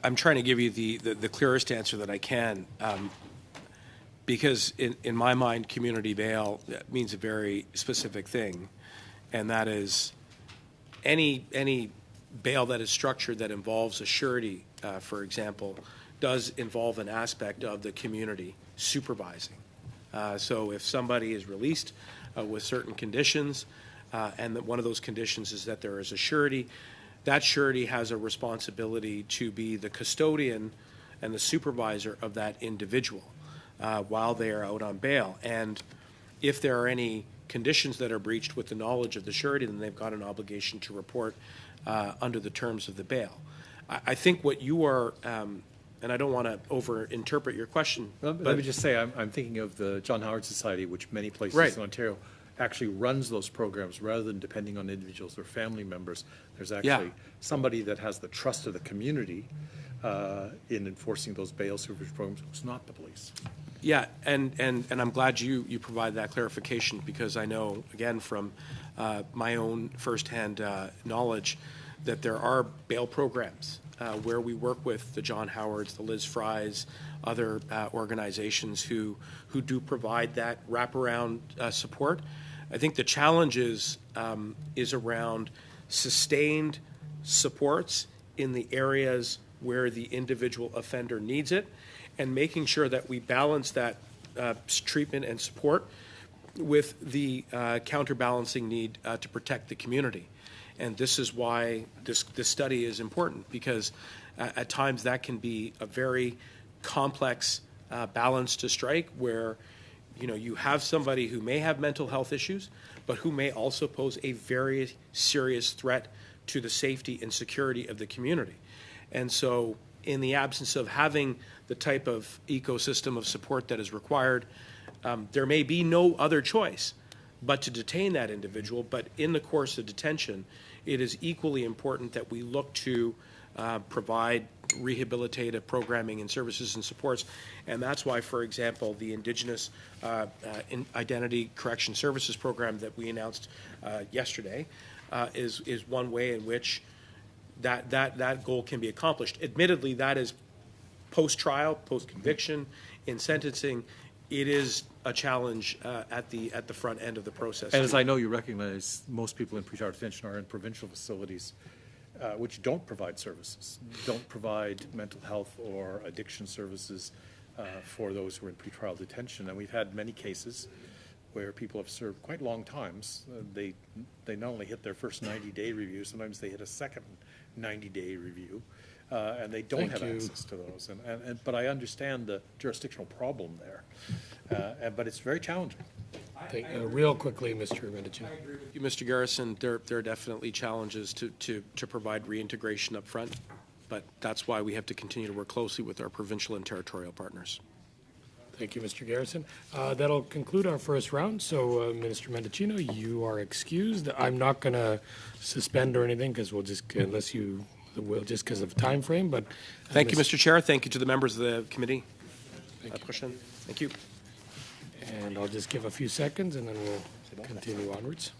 I'm trying to give you the clearest answer that I can, because in my mind, community bail means a very specific thing, and that is any bail that is structured that involves a surety, for example, does involve an aspect of the community supervising. So if somebody is released with certain conditions, and that one of those conditions is that there is a surety, that surety has a responsibility to be the custodian and the supervisor of that individual while they are out on bail. And if there are any conditions that are breached with the knowledge of the surety, then they've got an obligation to report under the terms of the bail. I think what you are, and I don't want to over-interpret your question. Let me just say, I'm thinking of the John Howard Society, which many places in Ontario actually runs those programs rather than depending on individuals or family members. There's actually somebody that has the trust of the community in enforcing those bail supervision programs. It's not the police. Yeah, and I'm glad you provide that clarification, because I know, again, from my own firsthand knowledge that there are bail programs where we work with the John Howards, the Liz Frys, other organizations who do provide that wraparound support. I think the challenge is around sustained supports in the areas where the individual offender needs it, and making sure that we balance that treatment and support with the counterbalancing need to protect the community. And this is why this study is important, because at times that can be a very complex balance to strike, where you have somebody who may have mental health issues, but who may also pose a very serious threat to the safety and security of the community. And so in the absence of having the type of ecosystem of support that is required, there may be no other choice but to detain that individual. But in the course of detention, it is equally important that we look to provide rehabilitative programming and services and supports. And that's why, for example, the Indigenous Identity Correction Services program that we announced yesterday is one way in which that goal can be accomplished. Admittedly, that is post-trial, post-conviction, in sentencing. It is a challenge at the front end of the process. And as I know you recognize, most people in pretrial detention are in provincial facilities which don't provide services, don't provide mental health or addiction services for those who are in pretrial detention. And we've had many cases where people have served quite long times. They not only hit their first 90-day review, sometimes they hit a second 90-day review, and they don't have access to those. But I understand the jurisdictional problem there, but it's very challenging. Real quickly, Mr. Mendicino. Mr. Garrison, there are definitely challenges to provide reintegration up front, but that's why we have to continue to work closely with our provincial and territorial partners. Thank you, Mr. Garrison. That'll conclude our first round. So, Minister Mendicino, you are excused. I'm not going to suspend or anything because we'll just, unless you will, just because of time frame. But thank you, Mr. Chair. Thank you to the members of the committee. Thank you. And I'll just give a few seconds and then we'll continue onwards.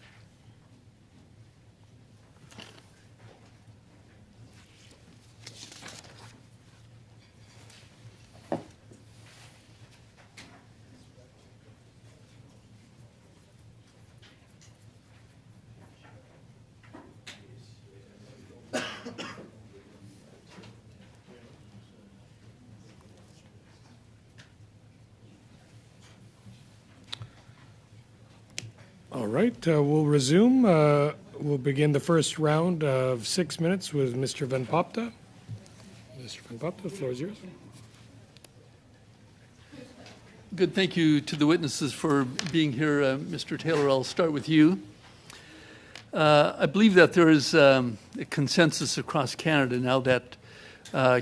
All right, we'll resume. We'll begin the first round of 6 minutes with Mr. Van Popta. Mr. Van Popta, the floor is yours. Good. Thank you to the witnesses for being here. Mr. Taylor, I'll start with you. I believe that there is a consensus across Canada now that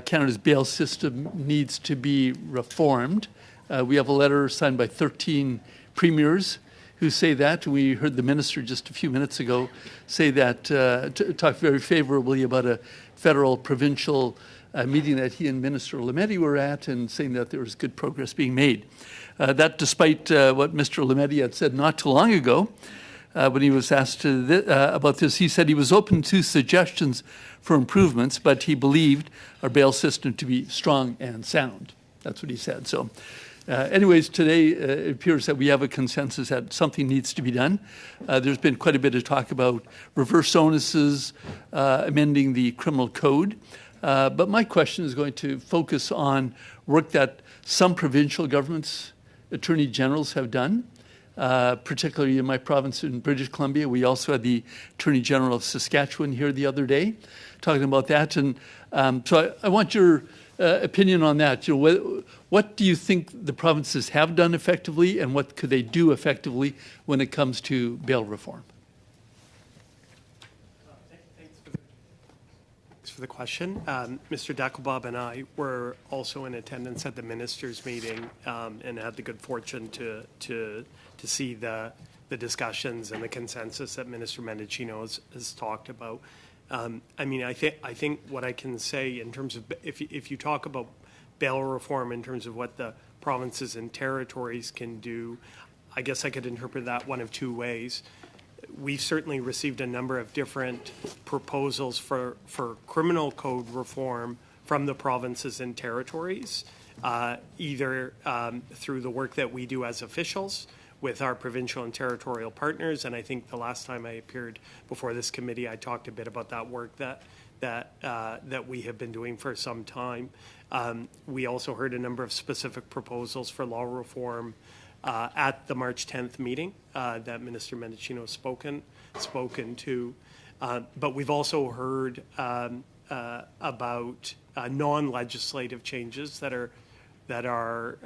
Canada's bail system needs to be reformed. We have a letter signed by 13 premiers who say that. We heard the minister just a few minutes ago say that, talk very favorably about a federal-provincial meeting that he and Minister Lametti were at, and saying that there was good progress being made. That despite what Mr. Lametti had said not too long ago, when he was asked about this, he said he was open to suggestions for improvements, but he believed our bail system to be strong and sound. That's what he said. So anyways, today it appears that we have a consensus that something needs to be done. There's been quite a bit of talk about reverse onuses, amending the criminal code. But my question is going to focus on work that some provincial governments, attorney generals have done, particularly in my province in British Columbia. We also had the Attorney General of Saskatchewan here the other day talking about that. And so I want your opinion on that. You know, what do you think the provinces have done effectively, and what could they do effectively when it comes to bail reform? Thanks for the question. Mr. Dakelbob and I were also in attendance at the ministers' meeting and had the good fortune to see the discussions and the consensus that Minister Mendicino has talked about. I mean, I think what I can say in terms of if you talk about bail reform in terms of what the provinces and territories can do, I guess I could interpret that one of two ways. We've certainly received a number of different proposals for criminal code reform from the provinces and territories, either through the work that we do as officials with our provincial and territorial partners. And I think the last time I appeared before this committee, I talked a bit about that work that we have been doing for some time. We also heard a number of specific proposals for law reform at the March 10th meeting that Minister Mendicino has spoken to. But we've also heard about non-legislative changes that are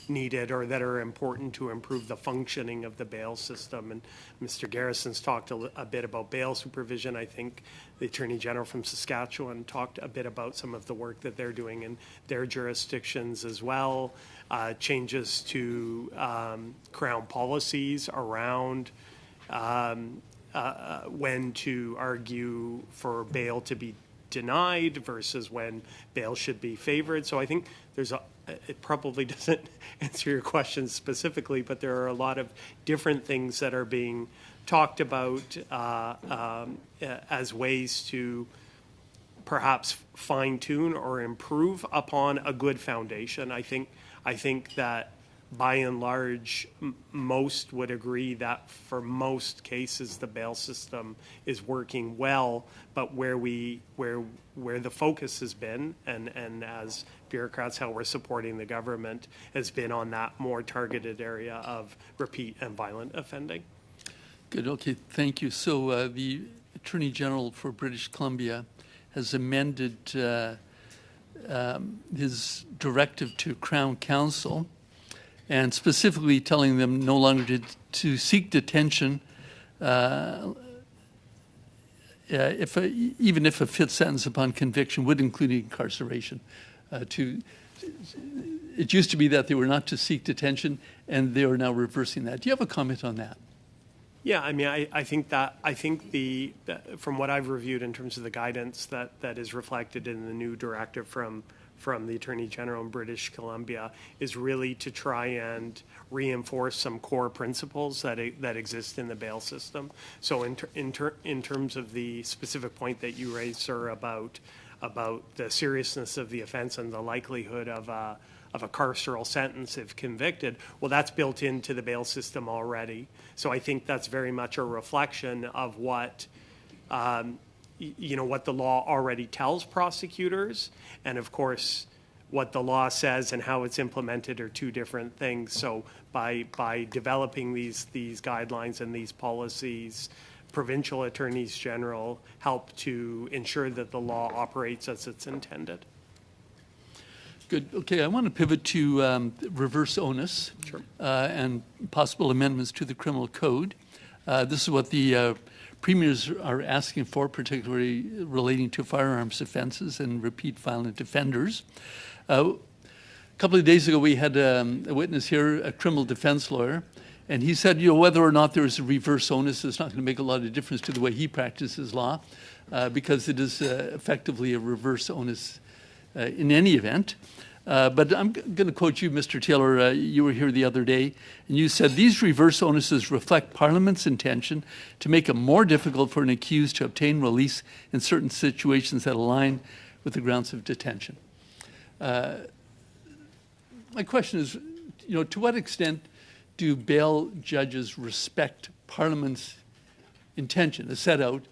needed or that are important to improve the functioning of the bail system. And Mr. Garrison's talked a bit about bail supervision. I think the Attorney General from Saskatchewan talked a bit about some of the work that they're doing in their jurisdictions as well. Changes to Crown policies around when to argue for bail to be denied versus when bail should be favored. So I think it probably doesn't answer your question specifically, but there are a lot of different things that are being talked about as ways to perhaps fine-tune or improve upon a good foundation. I think that by and large, most would agree that for most cases the bail system is working well, but where the focus has been, and as bureaucrats how we're supporting the government, has been on that more targeted area of repeat and violent offending. Good. Okay. Thank you. So the Attorney General for British Columbia has amended his directive to Crown Counsel, and specifically telling them no longer to seek detention even if a fit sentence upon conviction would include incarceration. It used to be that they were not to seek detention, and they are now reversing that. Do you have a comment on that? Yeah, I mean, I think from what I've reviewed in terms of the guidance that is reflected in the new directive from the Attorney General in British Columbia is really to try and reinforce some core principles that exist in the bail system. So in terms of the specific point that you raised, sir, about the seriousness of the offense and the likelihood of a carceral sentence if convicted, well, that's built into the bail system already. So I think that's very much a reflection of what what the law already tells prosecutors, and of course what the law says and how it's implemented are two different things. So by developing these guidelines and these policies, provincial attorneys general help to ensure that the law operates as it's intended. Good. Okay, I want to pivot to reverse onus. Sure. And possible amendments to the criminal code. This is what the premiers are asking for, particularly relating to firearms offenses and repeat violent offenders. A couple of days ago, we had a witness here, a criminal defense lawyer, and he said, whether or not there is a reverse onus is not going to make a lot of difference to the way he practices law, because it is effectively a reverse onus in any event. But I'm going to quote you, Mr. Taylor. You were here the other day, and you said, these reverse onuses reflect Parliament's intention to make it more difficult for an accused to obtain release in certain situations that align with the grounds of detention. My question is, to what extent do bail judges respect Parliament's intention as set out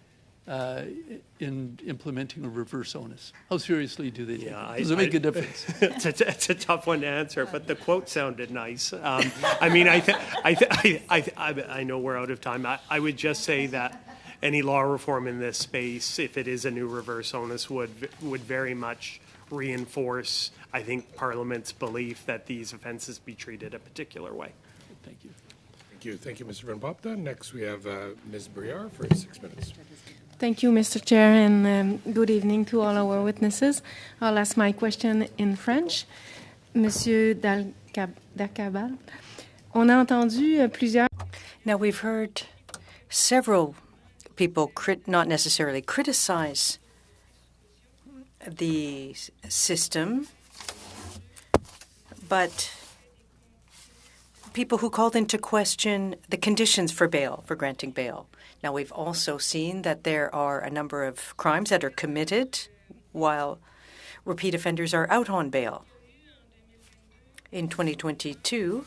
in implementing a reverse onus? How seriously do they take it? Does it make a difference? It's a tough one to answer, but the quote sounded nice. I mean, I know we're out of time. I would just say that any law reform in this space, if it is a new reverse onus, would very much reinforce, I think, Parliament's belief that these offenses be treated a particular way. Thank you. Thank you. Thank you, Mr. Van Popta. Next, we have Ms. Briard for 6 minutes. Thank you, Mr. Chair, and good evening to all our witnesses. I'll ask my question in French. Monsieur Darcabal, on a entendu plusieurs... Now, we've heard several people not necessarily criticize the system, but people who called into question the conditions for bail, for granting bail. Now, we've also seen that there are a number of crimes that are committed while repeat offenders are out on bail. In 2022,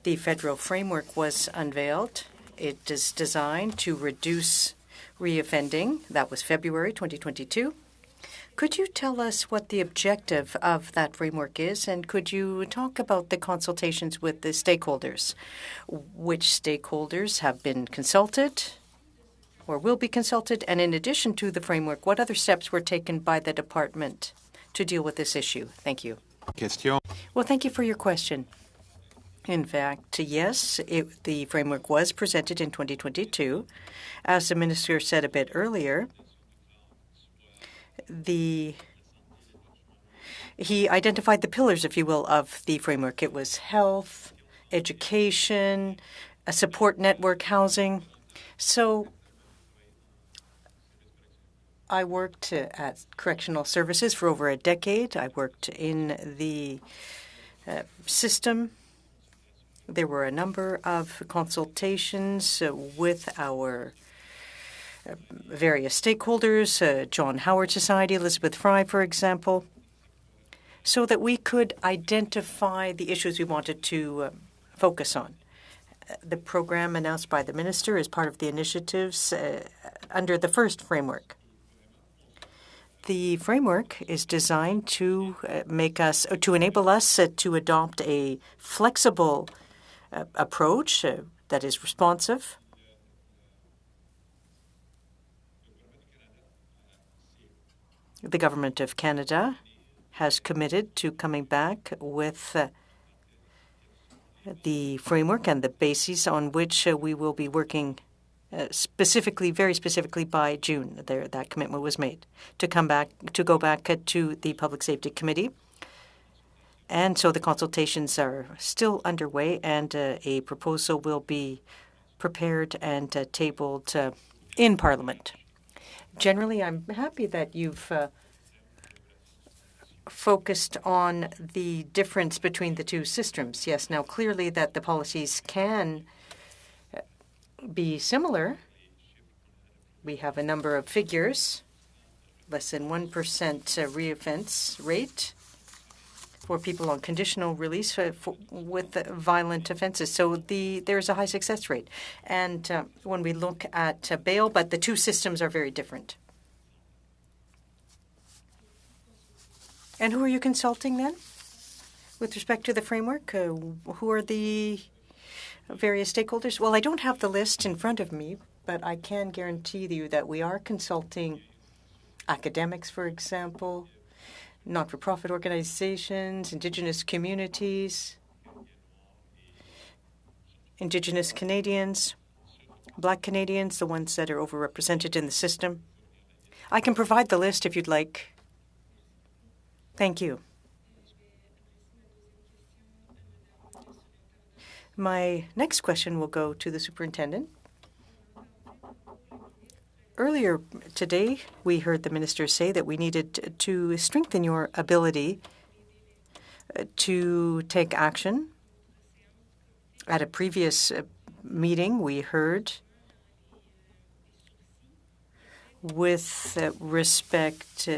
the federal framework was unveiled. It is designed to reduce reoffending. That was February 2022. Could you tell us what the objective of that framework is, and could you talk about the consultations with the stakeholders? Which stakeholders have been consulted or will be consulted? And in addition to the framework, what other steps were taken by the department to deal with this issue? Thank you. Question. Well, thank you for your question. In fact, yes, the framework was presented in 2022. As the minister said a bit earlier, he identified the pillars, if you will, of the framework. It was health, education, a support network, housing. So I worked at correctional services for over a decade. I worked in the system. There were a number of consultations with our various stakeholders, John Howard Society, Elizabeth Fry, for example, so that we could identify the issues we wanted to focus on. The program announced by the minister is part of the initiatives under the first framework. The framework is designed to enable us to adopt a flexible approach that is responsive. The Government of Canada has committed to coming back with the framework and the bases on which we will be working very specifically by June. That commitment was made to go back to the Public Safety Committee. And so the consultations are still underway, and a proposal will be prepared and tabled in Parliament. Generally, I'm happy that you've focused on the difference between the two systems. Yes, now clearly that the policies can be similar. We have a number of figures, less than 1% reoffense rate for people on conditional release with violent offenses. So there's a high success rate. And when we look at bail, but the two systems are very different. And who are you consulting then with respect to the framework? Who are the various stakeholders? Well, I don't have the list in front of me, but I can guarantee you that we are consulting academics, for example, not-for-profit organizations, Indigenous communities, Indigenous Canadians, Black Canadians, the ones that are overrepresented in the system. I can provide the list if you'd like. Thank you. My next question will go to the superintendent. Earlier today, we heard the minister say that we needed to strengthen your ability to take action. At a previous meeting, we heard with respect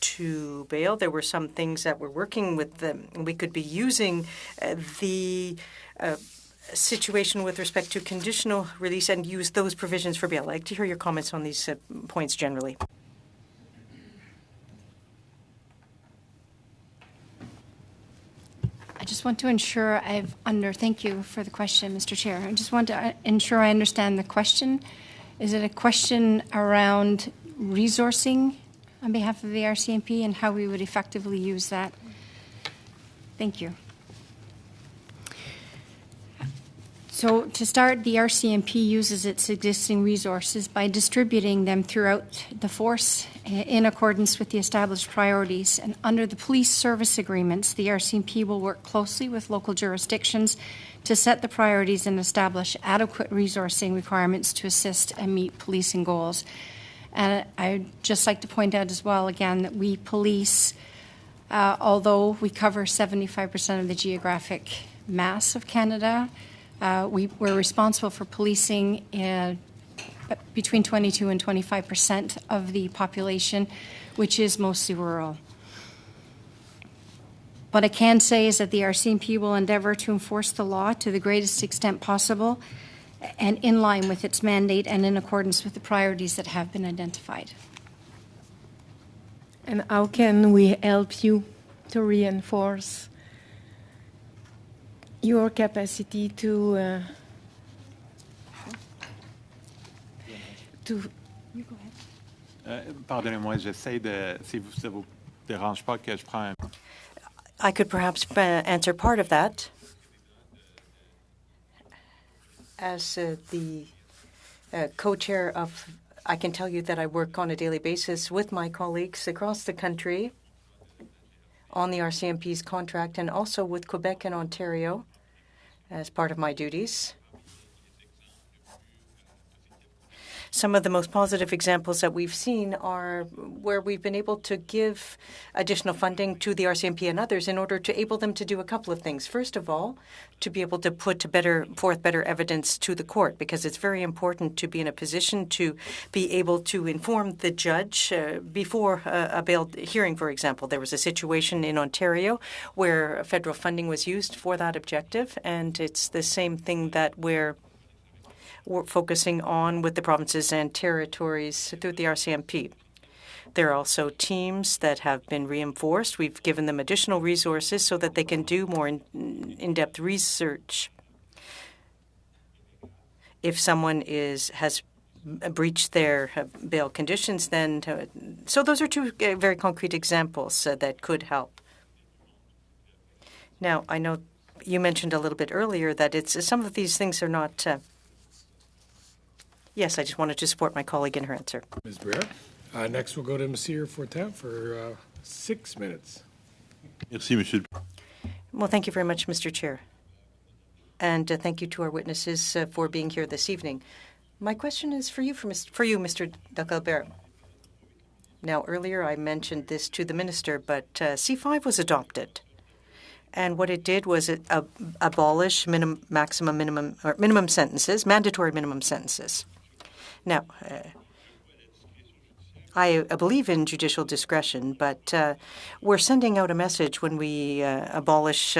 to bail, there were some things that we're working with. We could be using the situation with respect to conditional release and use those provisions for bail. I'd like to hear your comments on these points generally. I just want to ensure thank you for the question, Mr. Chair. I just want to ensure I understand the question. Is it a question around resourcing on behalf of the RCMP and how we would effectively use that? Thank you. So to start, the RCMP uses its existing resources by distributing them throughout the force in accordance with the established priorities. And under the police service agreements, the RCMP will work closely with local jurisdictions to set the priorities and establish adequate resourcing requirements to assist and meet policing goals. And I'd just like to point out as well, again, that we police, although we cover 75% of the geographic mass of Canada, we're responsible for policing between 22 and 25% of the population, which is mostly rural. What I can say is that the RCMP will endeavour to enforce the law to the greatest extent possible and in line with its mandate and in accordance with the priorities that have been identified. And how can we help you to reinforce your capacity to You go ahead. Pardonnez-moi, j'essaie de, si ça vous dérange pas que je prends un... I could perhaps answer part of that. As the co-chair of, I can tell you that I work on a daily basis with my colleagues across the country on the RCMP's contract and also with Quebec and Ontario as part of my duties. Some of the most positive examples that we've seen are where we've been able to give additional funding to the RCMP and others in order to enable them to do a couple of things. First of all, to be able to put forth better evidence to the court, because it's very important to be in a position to be able to inform the judge before a bail hearing, for example. There was a situation in Ontario where federal funding was used for that objective, and it's the same thing that we're focusing on with the provinces and territories through the RCMP. There are also teams that have been reinforced. We've given them additional resources so that they can do more in-depth research. If someone has breached their bail conditions, then so those are two very concrete examples that could help. Now, I know you mentioned a little bit earlier that some of these things are not. Yes, I just wanted to support my colleague in her answer. Ms. Briere. Next, we'll go to Monsieur Fortin for 6 minutes. Merci, Monsieur. Well, thank you very much, Mr. Chair. And thank you to our witnesses for being here this evening. My question is for you, Mr. Dacalbert. Now, earlier I mentioned this to the minister, but C5 was adopted. And what it did was it abolish minimum sentences, mandatory minimum sentences. Now, I believe in judicial discretion, but we're sending out a message when we abolish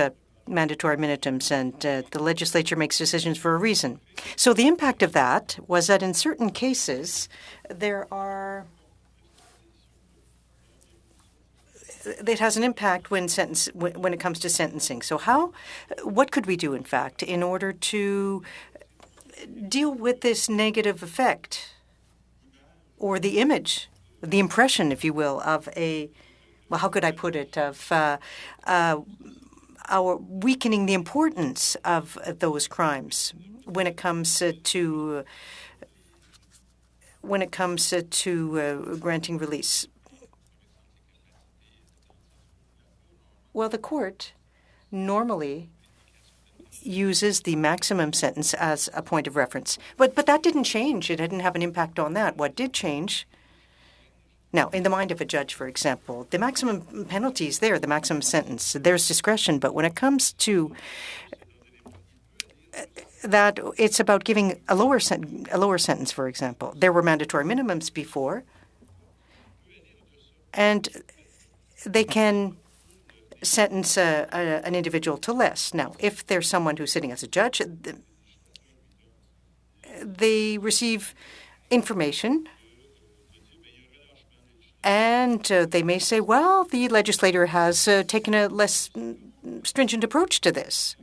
mandatory minimums, and the legislature makes decisions for a reason. So the impact of that was that in certain cases, it has an impact when it comes to sentencing. So what could we do, in fact, in order to deal with this negative effect or the image, the impression, if you will, of how could I put it, of our weakening the importance of those crimes when it comes to granting release? Well, the court normally uses the maximum sentence as a point of reference. But that didn't change. It didn't have an impact on that. What did change? Now, in the mind of a judge, for example, the maximum penalty is there, the maximum sentence. There's discretion. But when it comes to that, it's about giving a lower sentence, for example. There were mandatory minimums before, and they can sentence an individual to less. Now, if there's someone who's sitting as a judge, they receive information, and they may say, well, the legislator has taken a less stringent approach to this.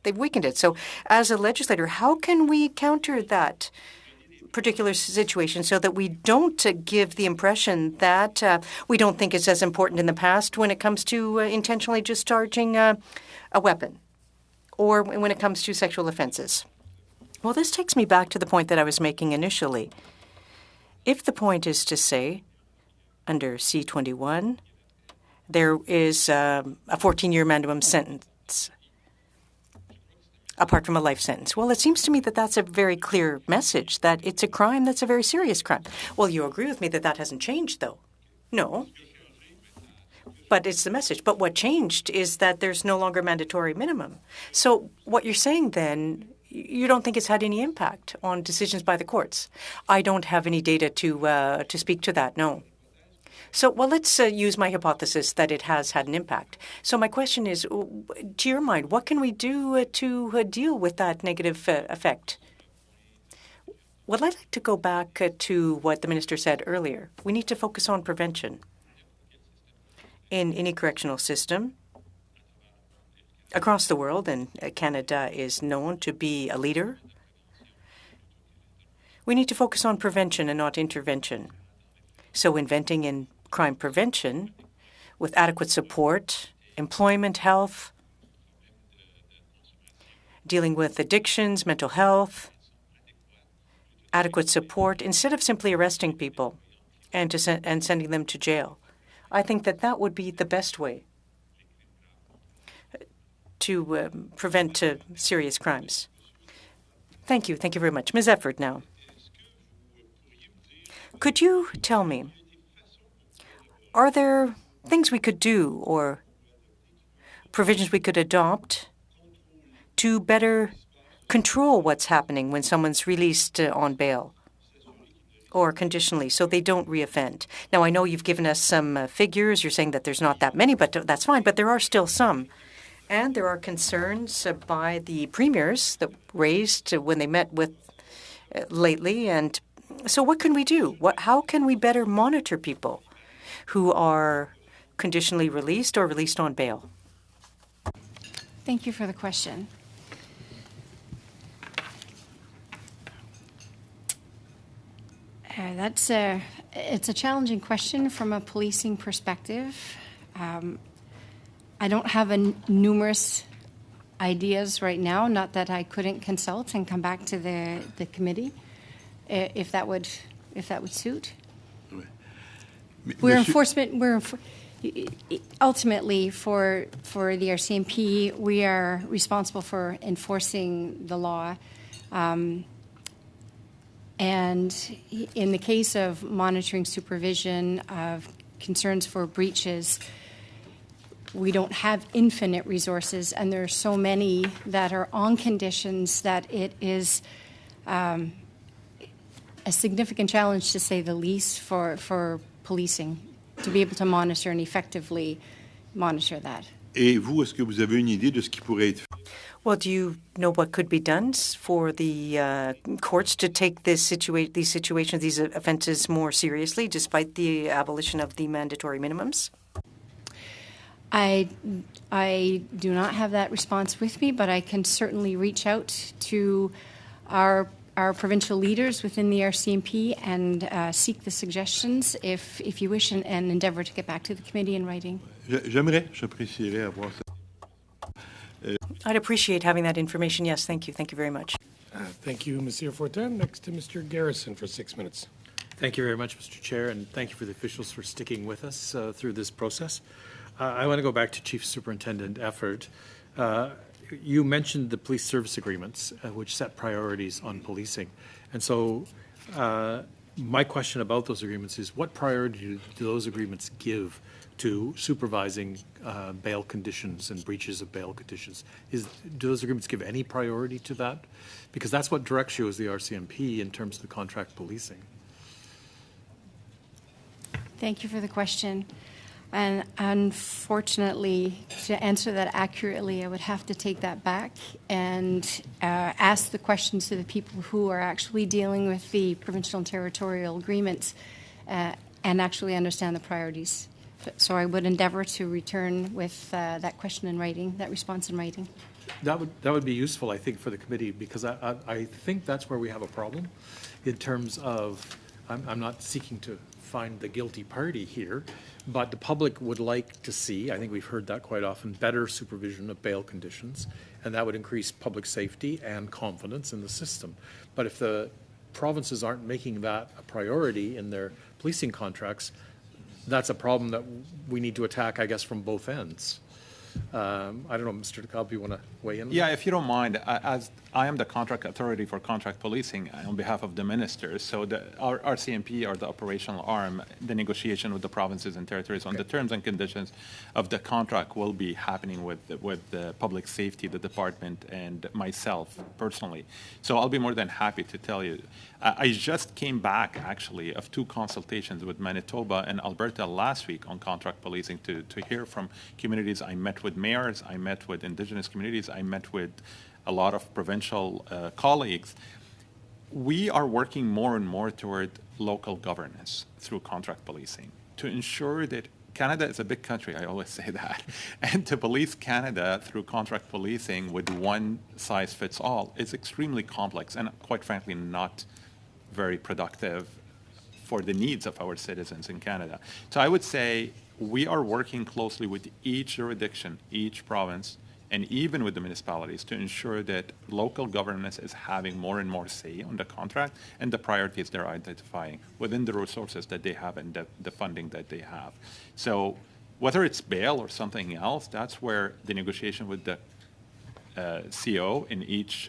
They've weakened it. So as a legislator, how can we counter that particular situation so that we don't give the impression that we don't think it's as important in the past when it comes to intentionally discharging a weapon or when it comes to sexual offenses? Well, this takes me back to the point that I was making initially. If the point is to say under C-21 there is a 14-year minimum sentence apart from a life sentence. Well, it seems to me that that's a very clear message, that it's a crime that's a very serious crime. Well, you agree with me that that hasn't changed, though? No. But it's the message. But what changed is that there's no longer mandatory minimum. So what you're saying then, you don't think it's had any impact on decisions by the courts? I don't have any data to speak to that, no. So, well, let's use my hypothesis that it has had an impact. So my question is, to your mind, what can we do to deal with that negative effect? Well, I'd like to go back to what the minister said earlier. We need to focus on prevention. In any correctional system across the world, and Canada is known to be a leader, we need to focus on prevention and not intervention. So investing in crime prevention with adequate support, employment, health, dealing with addictions, mental health, adequate support, instead of simply arresting people and sending them to jail. I think that that would be the best way to prevent serious crimes. Thank you. Thank you very much. Ms. Efford now. could you tell me, are there things we could do or provisions we could adopt to better control what's happening when someone's released on bail or conditionally so they don't reoffend? Now, I know you've given us some figures. You're saying that there's not that many, but that's fine. But there are still some. And there are concerns by the premiers that raised when they met with lately. And so what can we do? How can we better monitor people who are conditionally released or released on bail? Thank you for the question. It's a challenging question from a policing perspective. I don't have numerous ideas right now, not that I couldn't consult and come back to the committee, if that would suit. Ultimately, for the RCMP, we are responsible for enforcing the law. And in the case of monitoring supervision of concerns for breaches, we don't have infinite resources, and there are so many that are on conditions that it is a significant challenge, to say the least, for policing to be able to monitor and effectively monitor that. Et vous, est-ce que vous avez une idée de ce qui pourrait être fait? Well, do you know what could be done for the courts to take these situations, these offenses more seriously, despite the abolition of the mandatory minimums? I do not have that response with me, but I can certainly reach out to our provincial leaders within the RCMP and seek the suggestions, if you wish, and endeavour to get back to the committee in writing. J'apprécierais avoir ça. I'd appreciate having that information. Yes, thank you. Thank you very much. Thank you, Monsieur Fortin. Next to Mr. Garrison for 6 minutes. Thank you very much, Mr. Chair, and thank you for the officials for sticking with us through this process. I want to go back to Chief Superintendent Effort. You mentioned the police service agreements, which set priorities on policing. And so my question about those agreements is, what priority do those agreements give to supervising bail conditions and breaches of bail conditions? Do those agreements give any priority to that? Because that's what directs you as the RCMP in terms of the contract policing. Thank you for the question. And unfortunately, to answer that accurately, I would have to take that back and ask the questions to the people who are actually dealing with the provincial and territorial agreements and actually understand the priorities. So I would endeavour to return with that question in writing, that response in writing. That would be useful, I think, for the committee, because I think that's where we have a problem in terms of, I'm not seeking to find the guilty party here, but the public would like to see, I think we've heard that quite often, better supervision of bail conditions, and that would increase public safety and confidence in the system. But if the provinces aren't making that a priority in their policing contracts, that's a problem that we need to attack, I guess, from both ends. I don't know, Mr. DeKalb, you want to weigh in? Yeah, if you don't mind, as I am the contract authority for contract policing on behalf of the ministers, so our RCMP, or the operational arm, the negotiation with the provinces and territories on the terms and conditions of the contract will be happening with the public safety, the department, and myself personally. So I'll be more than happy to tell you. I just came back, actually, of 2 consultations with Manitoba and Alberta last week on contract policing to hear from communities. I met with mayors, I met with Indigenous communities, I met with a lot of provincial colleagues. We are working more and more toward local governance through contract policing to ensure that Canada is a big country, I always say that, and to police Canada through contract policing with one size fits all is extremely complex and, quite frankly, not very productive for the needs of our citizens in Canada. So I would say we are working closely with each jurisdiction, each province, and even with the municipalities to ensure that local governance is having more and more say on the contract and the priorities they're identifying within the resources that they have and the funding that they have. So whether it's bail or something else, that's where the negotiation with the CO in each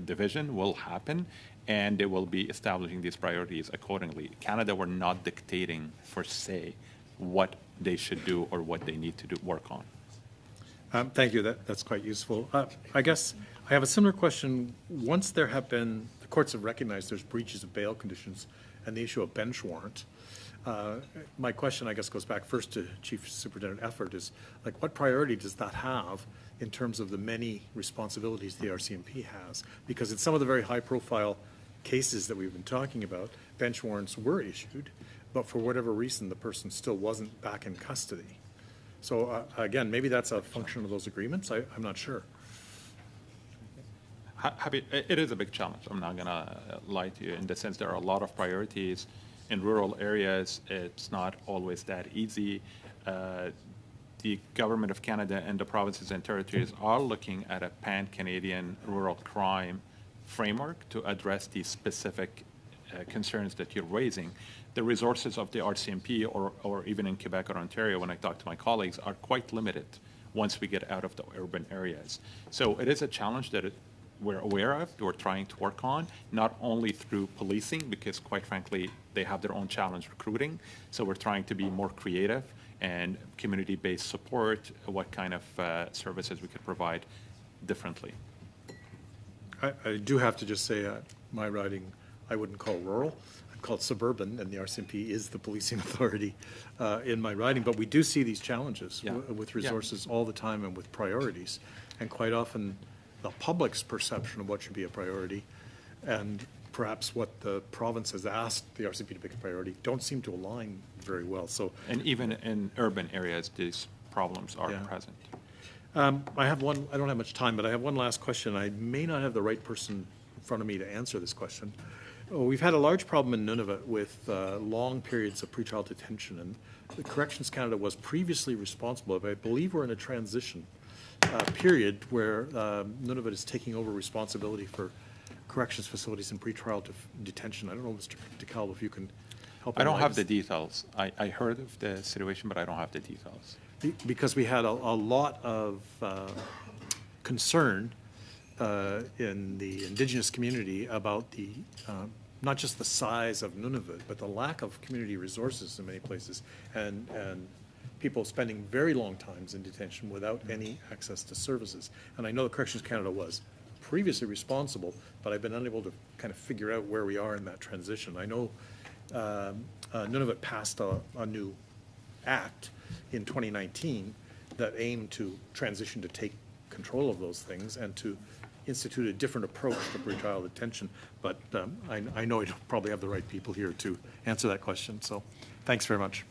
division will happen. and they will be establishing these priorities accordingly. Canada, we're not dictating per se what they should do or what they need to do work on. Thank you. That's quite useful. I guess I have a similar question. Once there have been, the courts have recognized there's breaches of bail conditions and the issue of bench warrant. My question, I guess, goes back first to Chief Superintendent Effort is, like, what priority does that have in terms of the many responsibilities the RCMP has? Because in some of the very high-profile cases that we've been talking about, bench warrants were issued, but for whatever reason, the person still wasn't back in custody. So again, maybe that's a function of those agreements. I'm not sure. It is a big challenge. I'm not going to lie to you in the sense there are a lot of priorities in rural areas. It's not always that easy. The Government of Canada and the provinces and territories are looking at a pan-Canadian rural crime framework to address these specific concerns that you're raising. The resources of the RCMP or even in Quebec or Ontario, when I talk to my colleagues, are quite limited once we get out of the urban areas. So it is a challenge that we're aware of, we're trying to work on, not only through policing, because quite frankly, they have their own challenge recruiting. So we're trying to be more creative and community-based support, what kind of services we could provide differently. I do have to just say my riding, I wouldn't call rural. I'd call it suburban, and the RCMP is the policing authority in my riding. But we do see these challenges with resources all the time and with priorities. And quite often, the public's perception of what should be a priority and perhaps what the province has asked the RCMP to make a priority don't seem to align very well. So, and even in urban areas, these problems are present. I have one, I don't have much time, but I have one last question. I may not have the right person in front of me to answer this question. We've had a large problem in Nunavut with long periods of pretrial detention, and the Corrections Canada was previously responsible, but I believe we're in a transition period where Nunavut is taking over responsibility for corrections facilities and pretrial detention. I don't know, Mr. DeKalb, if you can help. I don't have the details. I heard of the situation, but I don't have the details. Because we had a lot of concern in the Indigenous community about the not just the size of Nunavut, but the lack of community resources in many places, and people spending very long times in detention without any access to services. And I know the Corrections Canada was previously responsible, but I've been unable to kind of figure out where we are in that transition. I know Nunavut passed a new act in 2019 that aimed to transition to take control of those things and to institute a different approach to pretrial detention. But I know I don't probably have the right people here to answer that question. So thanks very much.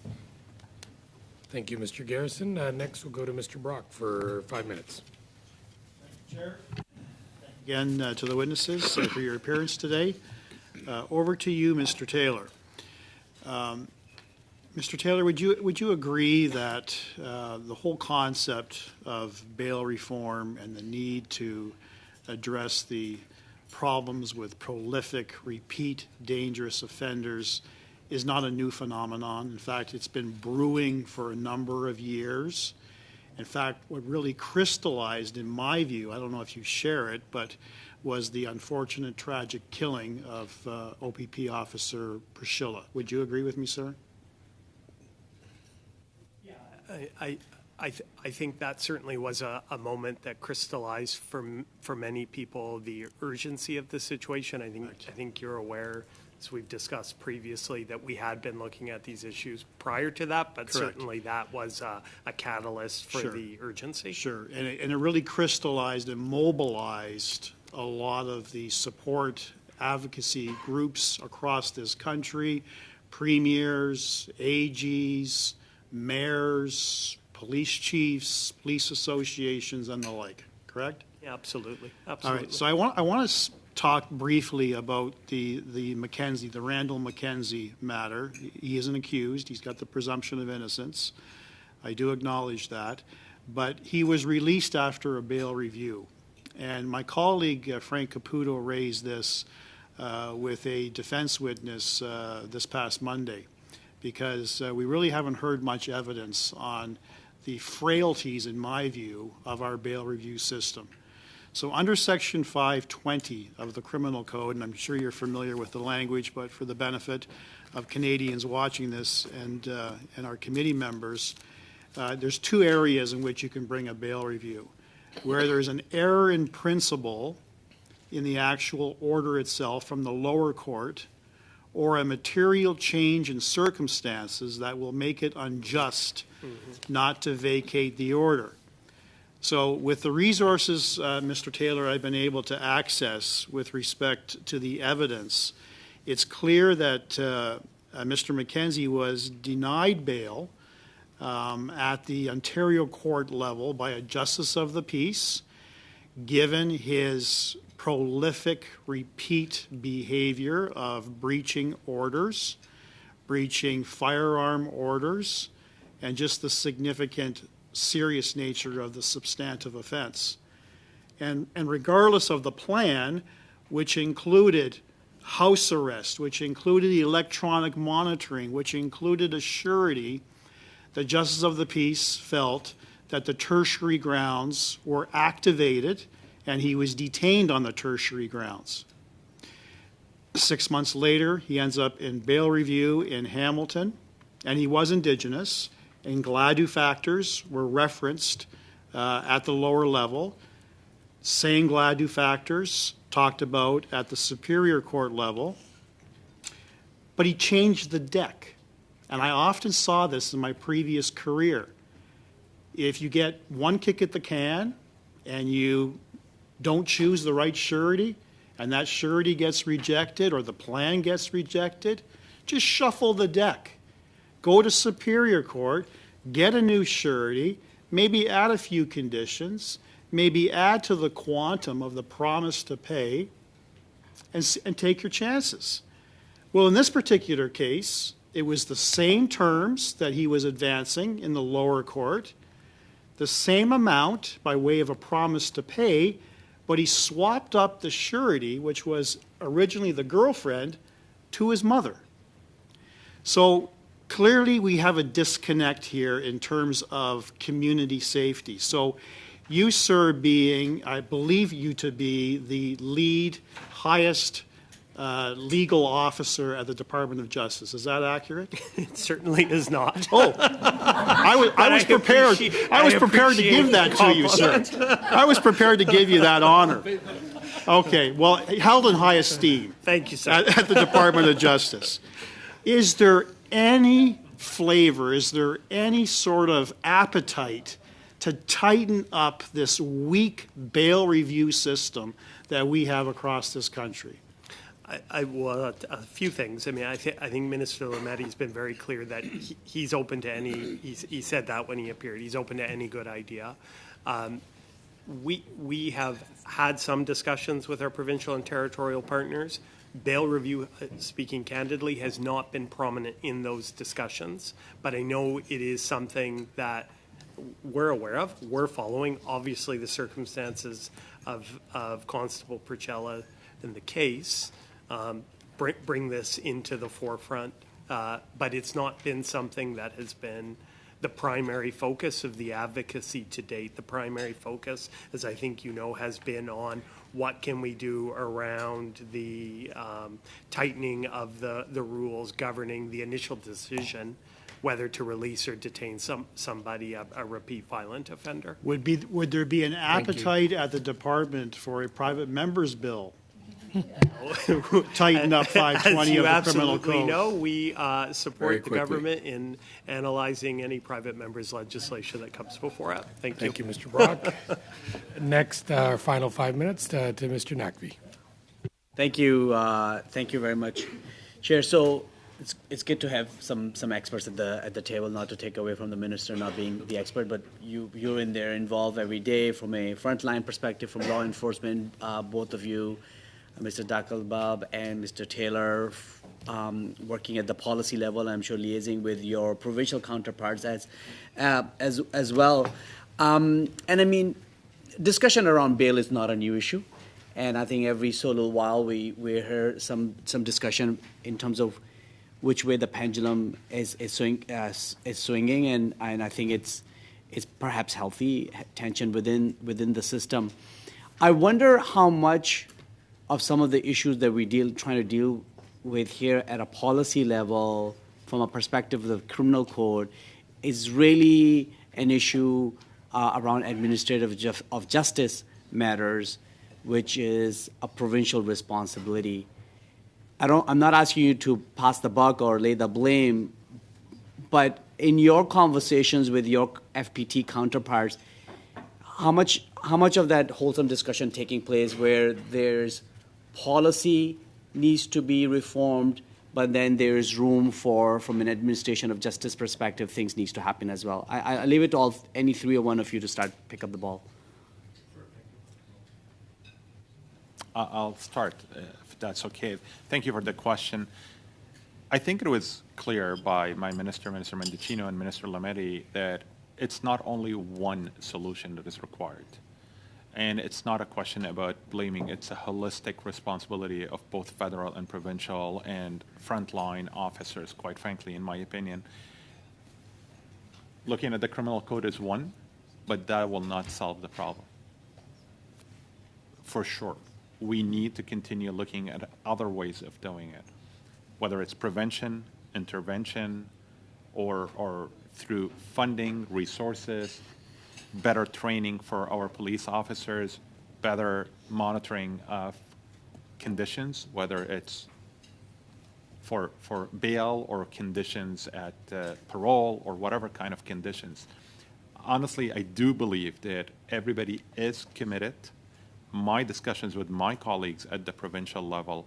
Thank you, Mr. Garrison. Next, we'll go to Mr. Brock for 5 minutes. Thank you, Chair. Again, to the witnesses for your appearance today. Over to you, Mr. Taylor. Mr. Taylor, would you agree that the whole concept of bail reform and the need to address the problems with prolific, repeat, dangerous offenders is not a new phenomenon? In fact, it's been brewing for a number of years. In fact, what really crystallized, in my view, I don't know if you share it, but was the unfortunate, tragic killing of OPP officer Priscilla. Would you agree with me, sir? I think that certainly was a moment that crystallized for many people the urgency of the situation. I think you're aware, as we've discussed previously, that we had been looking at these issues prior to that, but certainly that was a catalyst for the urgency. Sure, and it really crystallized and mobilized a lot of the support advocacy groups across this country, premiers, AGs, mayors, police chiefs, police associations, and the like, correct? Yeah, absolutely. All right, so I want to talk briefly about the Randall Mackenzie matter. He isn't accused. He's got the presumption of innocence. I do acknowledge that. But he was released after a bail review. And my colleague, Frank Caputo, raised this with a defense witness this past Monday, because we really haven't heard much evidence on the frailties, in my view, of our bail review system. So under Section 520 of the Criminal Code, and I'm sure you're familiar with the language, but for the benefit of Canadians watching this and our committee members, there's two areas in which you can bring a bail review. Where there's an error in principle in the actual order itself from the lower court, or a material change in circumstances that will make it unjust not to vacate the order. So with the resources, Mr. Taylor, I've been able to access with respect to the evidence, it's clear that Mr. McKenzie was denied bail at the Ontario court level by a justice of the peace, given his prolific repeat behavior of breaching orders, breaching firearm orders, and just the significant serious nature of the substantive offense. And regardless of the plan, which included house arrest, which included electronic monitoring, which included a surety, the justice of the peace felt that the tertiary grounds were activated and he was detained on the tertiary grounds. 6 months later, he ends up in bail review in Hamilton, and he was Indigenous, and Gladue factors were referenced at the lower level. Same Gladue factors talked about at the Superior Court level, but he changed the deck. And I often saw this in my previous career. If you get one kick at the can and you don't choose the right surety, and that surety gets rejected or the plan gets rejected, just shuffle the deck. Go to Superior Court, get a new surety, maybe add a few conditions, maybe add to the quantum of the promise to pay, and take your chances. Well, in this particular case, it was the same terms that he was advancing in the lower court, the same amount by way of a promise to pay, but he swapped up the surety, which was originally the girlfriend, to his mother. So clearly we have a disconnect here in terms of community safety. So you, sir, being, I believe you to be the lead, highest legal officer at the Department of Justice. Is that accurate? It certainly is not. Oh, I was prepared. I was prepared to give that to you, sir. I was prepared to give you that honor. Okay, well, held in high esteem. Thank you, sir. At the Department of Justice. Is there any flavor, is there any sort of appetite to tighten up this weak bail review system that we have across this country? Well, a few things. I mean, I think Minister Lametti's been very clear that he's open to any. He said that when he appeared. He's open to any good idea. We have had some discussions with our provincial and territorial partners. Bail review, speaking candidly, has not been prominent in those discussions, but I know it is something that we're aware of. We're following, obviously, the circumstances of Constable Percella in the case. Bring this into the forefront, but it's not been something that has been the primary focus of the advocacy to date. The primary focus, as I think you know, has been on what can we do around the tightening of the rules governing the initial decision whether to release or detain somebody, a repeat violent offender. Would there be an appetite at the department for a private member's bill? Tighten up 520 of the criminal code. No, we support the government in analyzing any private member's legislation that comes before it. Thank you. Thank you, Mr. Brock. Next, our final 5 minutes to Mr. Naqvi. Thank you. Thank you very much, Chair. So it's good to have some experts at the table, not to take away from the minister not being the expert, but you're in there involved every day from a frontline perspective, from law enforcement, both of you. Mr. Dakalbab and Mr. Taylor, working at the policy level, I'm sure liaising with your provincial counterparts as well. And I mean, discussion around bail is not a new issue, and I think every so little while we hear some discussion in terms of which way the pendulum is swinging, and I think it's perhaps healthy tension within the system. I wonder how much of some of the issues that we trying to deal with here at a policy level, from a perspective of the criminal code, is really an issue around administrative of justice matters, which is a provincial responsibility. I'm not asking you to pass the buck or lay the blame, but in your conversations with your FPT counterparts, how much of that wholesome discussion taking place where there's policy needs to be reformed, but then there's room for, from an administration of justice perspective, things needs to happen as well? I leave it to any three or one of you to pick up the ball. I'll start, if that's okay. Thank you for the question. I think it was clear by my Minister Mendicino and Minister Lametti, that it's not only one solution that is required. And it's not a question about blaming. It's a holistic responsibility of both federal and provincial and frontline officers, quite frankly, in my opinion. Looking at the criminal code is one, but that will not solve the problem. For sure. We need to continue looking at other ways of doing it, whether it's prevention, intervention, or through funding, resources, better training for our police officers, better monitoring of conditions, whether it's for bail or conditions at parole or whatever kind of conditions. Honestly, I do believe that everybody is committed. My discussions with my colleagues at the provincial level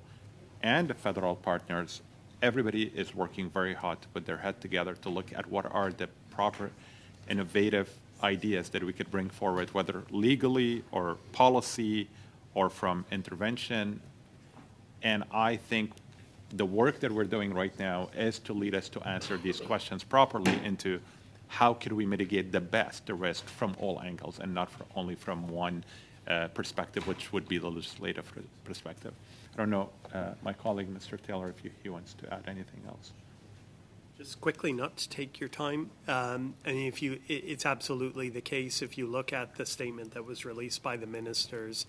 and the federal partners, everybody is working very hard to put their head together to look at what are the proper innovative ideas that we could bring forward, whether legally or policy or from intervention. And I think the work that we're doing right now is to lead us to answer these questions properly into how could we mitigate the risk from all angles and not only from one perspective, which would be the legislative perspective. I don't know, my colleague, Mr. Taylor, if he wants to add anything else. Just quickly, not to take your time, it's absolutely the case. If you look at the statement that was released by the ministers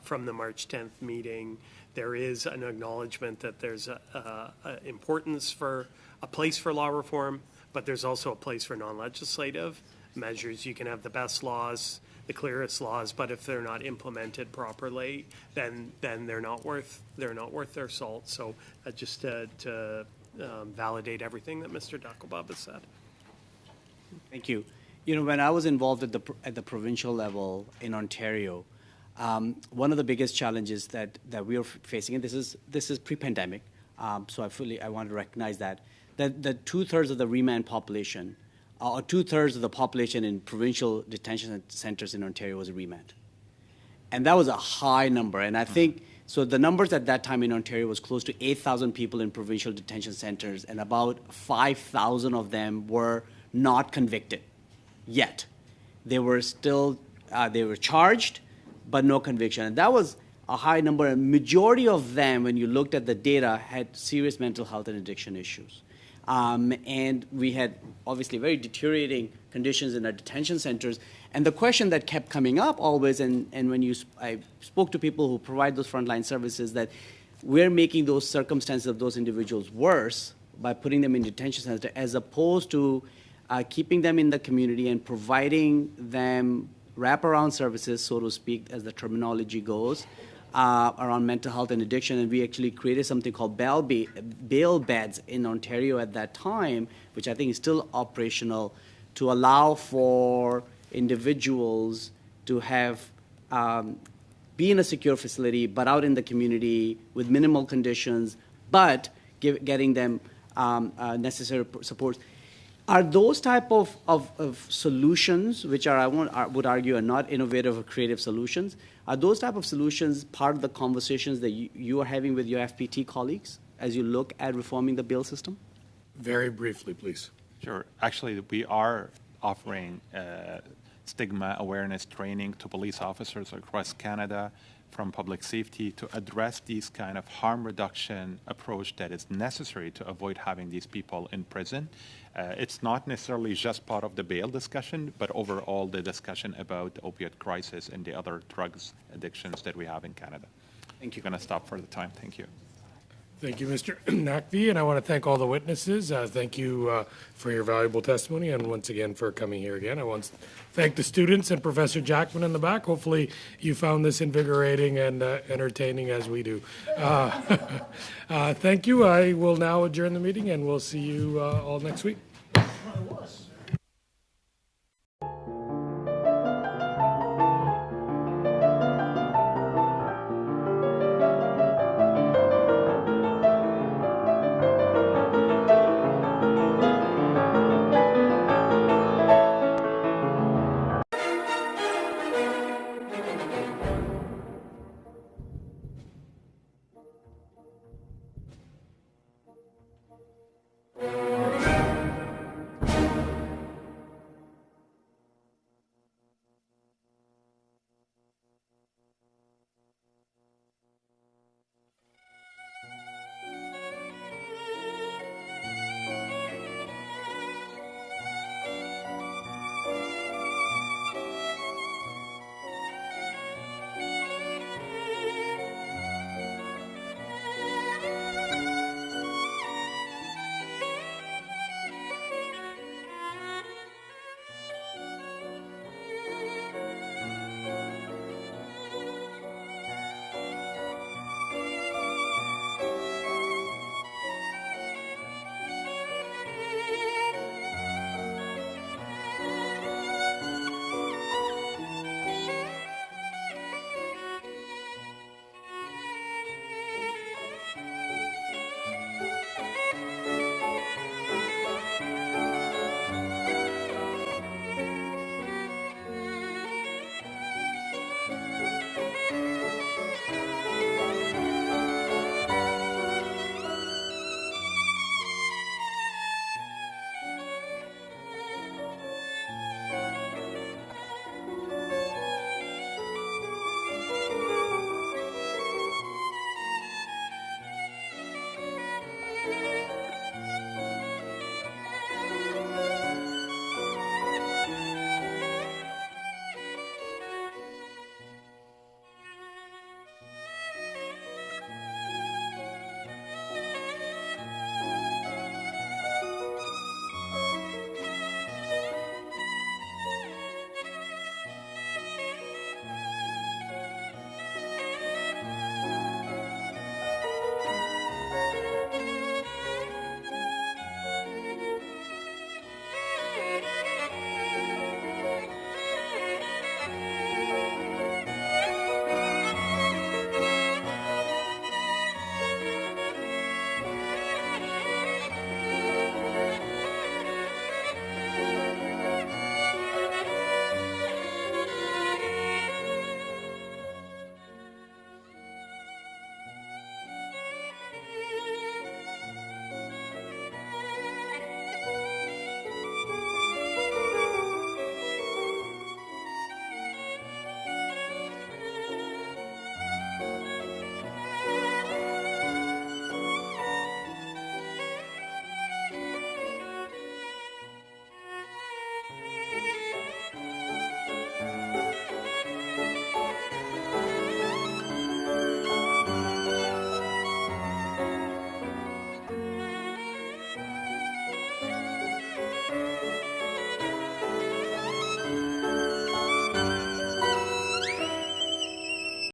from the March 10th meeting, there is an acknowledgement that there's a importance for a place for law reform, but there's also a place for non-legislative measures. You can have the best laws, the clearest laws, but if they're not implemented properly, then they're not worth their salt. So just to validate everything that Mr. Dakelbab has said. Thank you. You know, when I was involved at the provincial level in Ontario, one of the biggest challenges that we are facing, and this is pre-pandemic, so I want to recognize that 2/3 of the remand population, or 2/3 of the population in provincial detention centers in Ontario was remand. And that was a high number. And I think, so the numbers at that time in Ontario was close to 8,000 people in provincial detention centers, and about 5,000 of them were not convicted yet. They were still, they were charged, but no conviction. And that was a high number. A majority of them, when you looked at the data, had serious mental health and addiction issues. And we had obviously very deteriorating conditions in our detention centers. And the question that kept coming up always, and when I spoke to people who provide those frontline services, that we're making those circumstances of those individuals worse by putting them in detention centers, as opposed to keeping them in the community and providing them wraparound services, so to speak, as the terminology goes, around mental health and addiction. And we actually created something called bail beds in Ontario at that time, which I think is still operational, to allow for individuals to have be in a secure facility, but out in the community with minimal conditions, but getting them necessary support. Are those type of solutions, which are, I would argue, are not innovative or creative solutions, are those type of solutions part of the conversations that you are having with your FPT colleagues as you look at reforming the bail system? Very briefly, please. Sure. Actually, we are offering stigma awareness training to police officers across Canada from public safety to address these kind of harm reduction approach that is necessary to avoid having these people in prison. It's not necessarily just part of the bail discussion, but overall the discussion about the opioid crisis and the other drugs addictions that we have in Canada. Thank you. I'm going to stop for the time. Thank you. Thank you, Mr. Nakvi, and I want to thank all the witnesses. Thank you for your valuable testimony, and once again for coming here again. I want to thank the students and Professor Jackman in the back. Hopefully you found this invigorating and entertaining as we do. Thank you. I will now adjourn the meeting, and we'll see you all next week.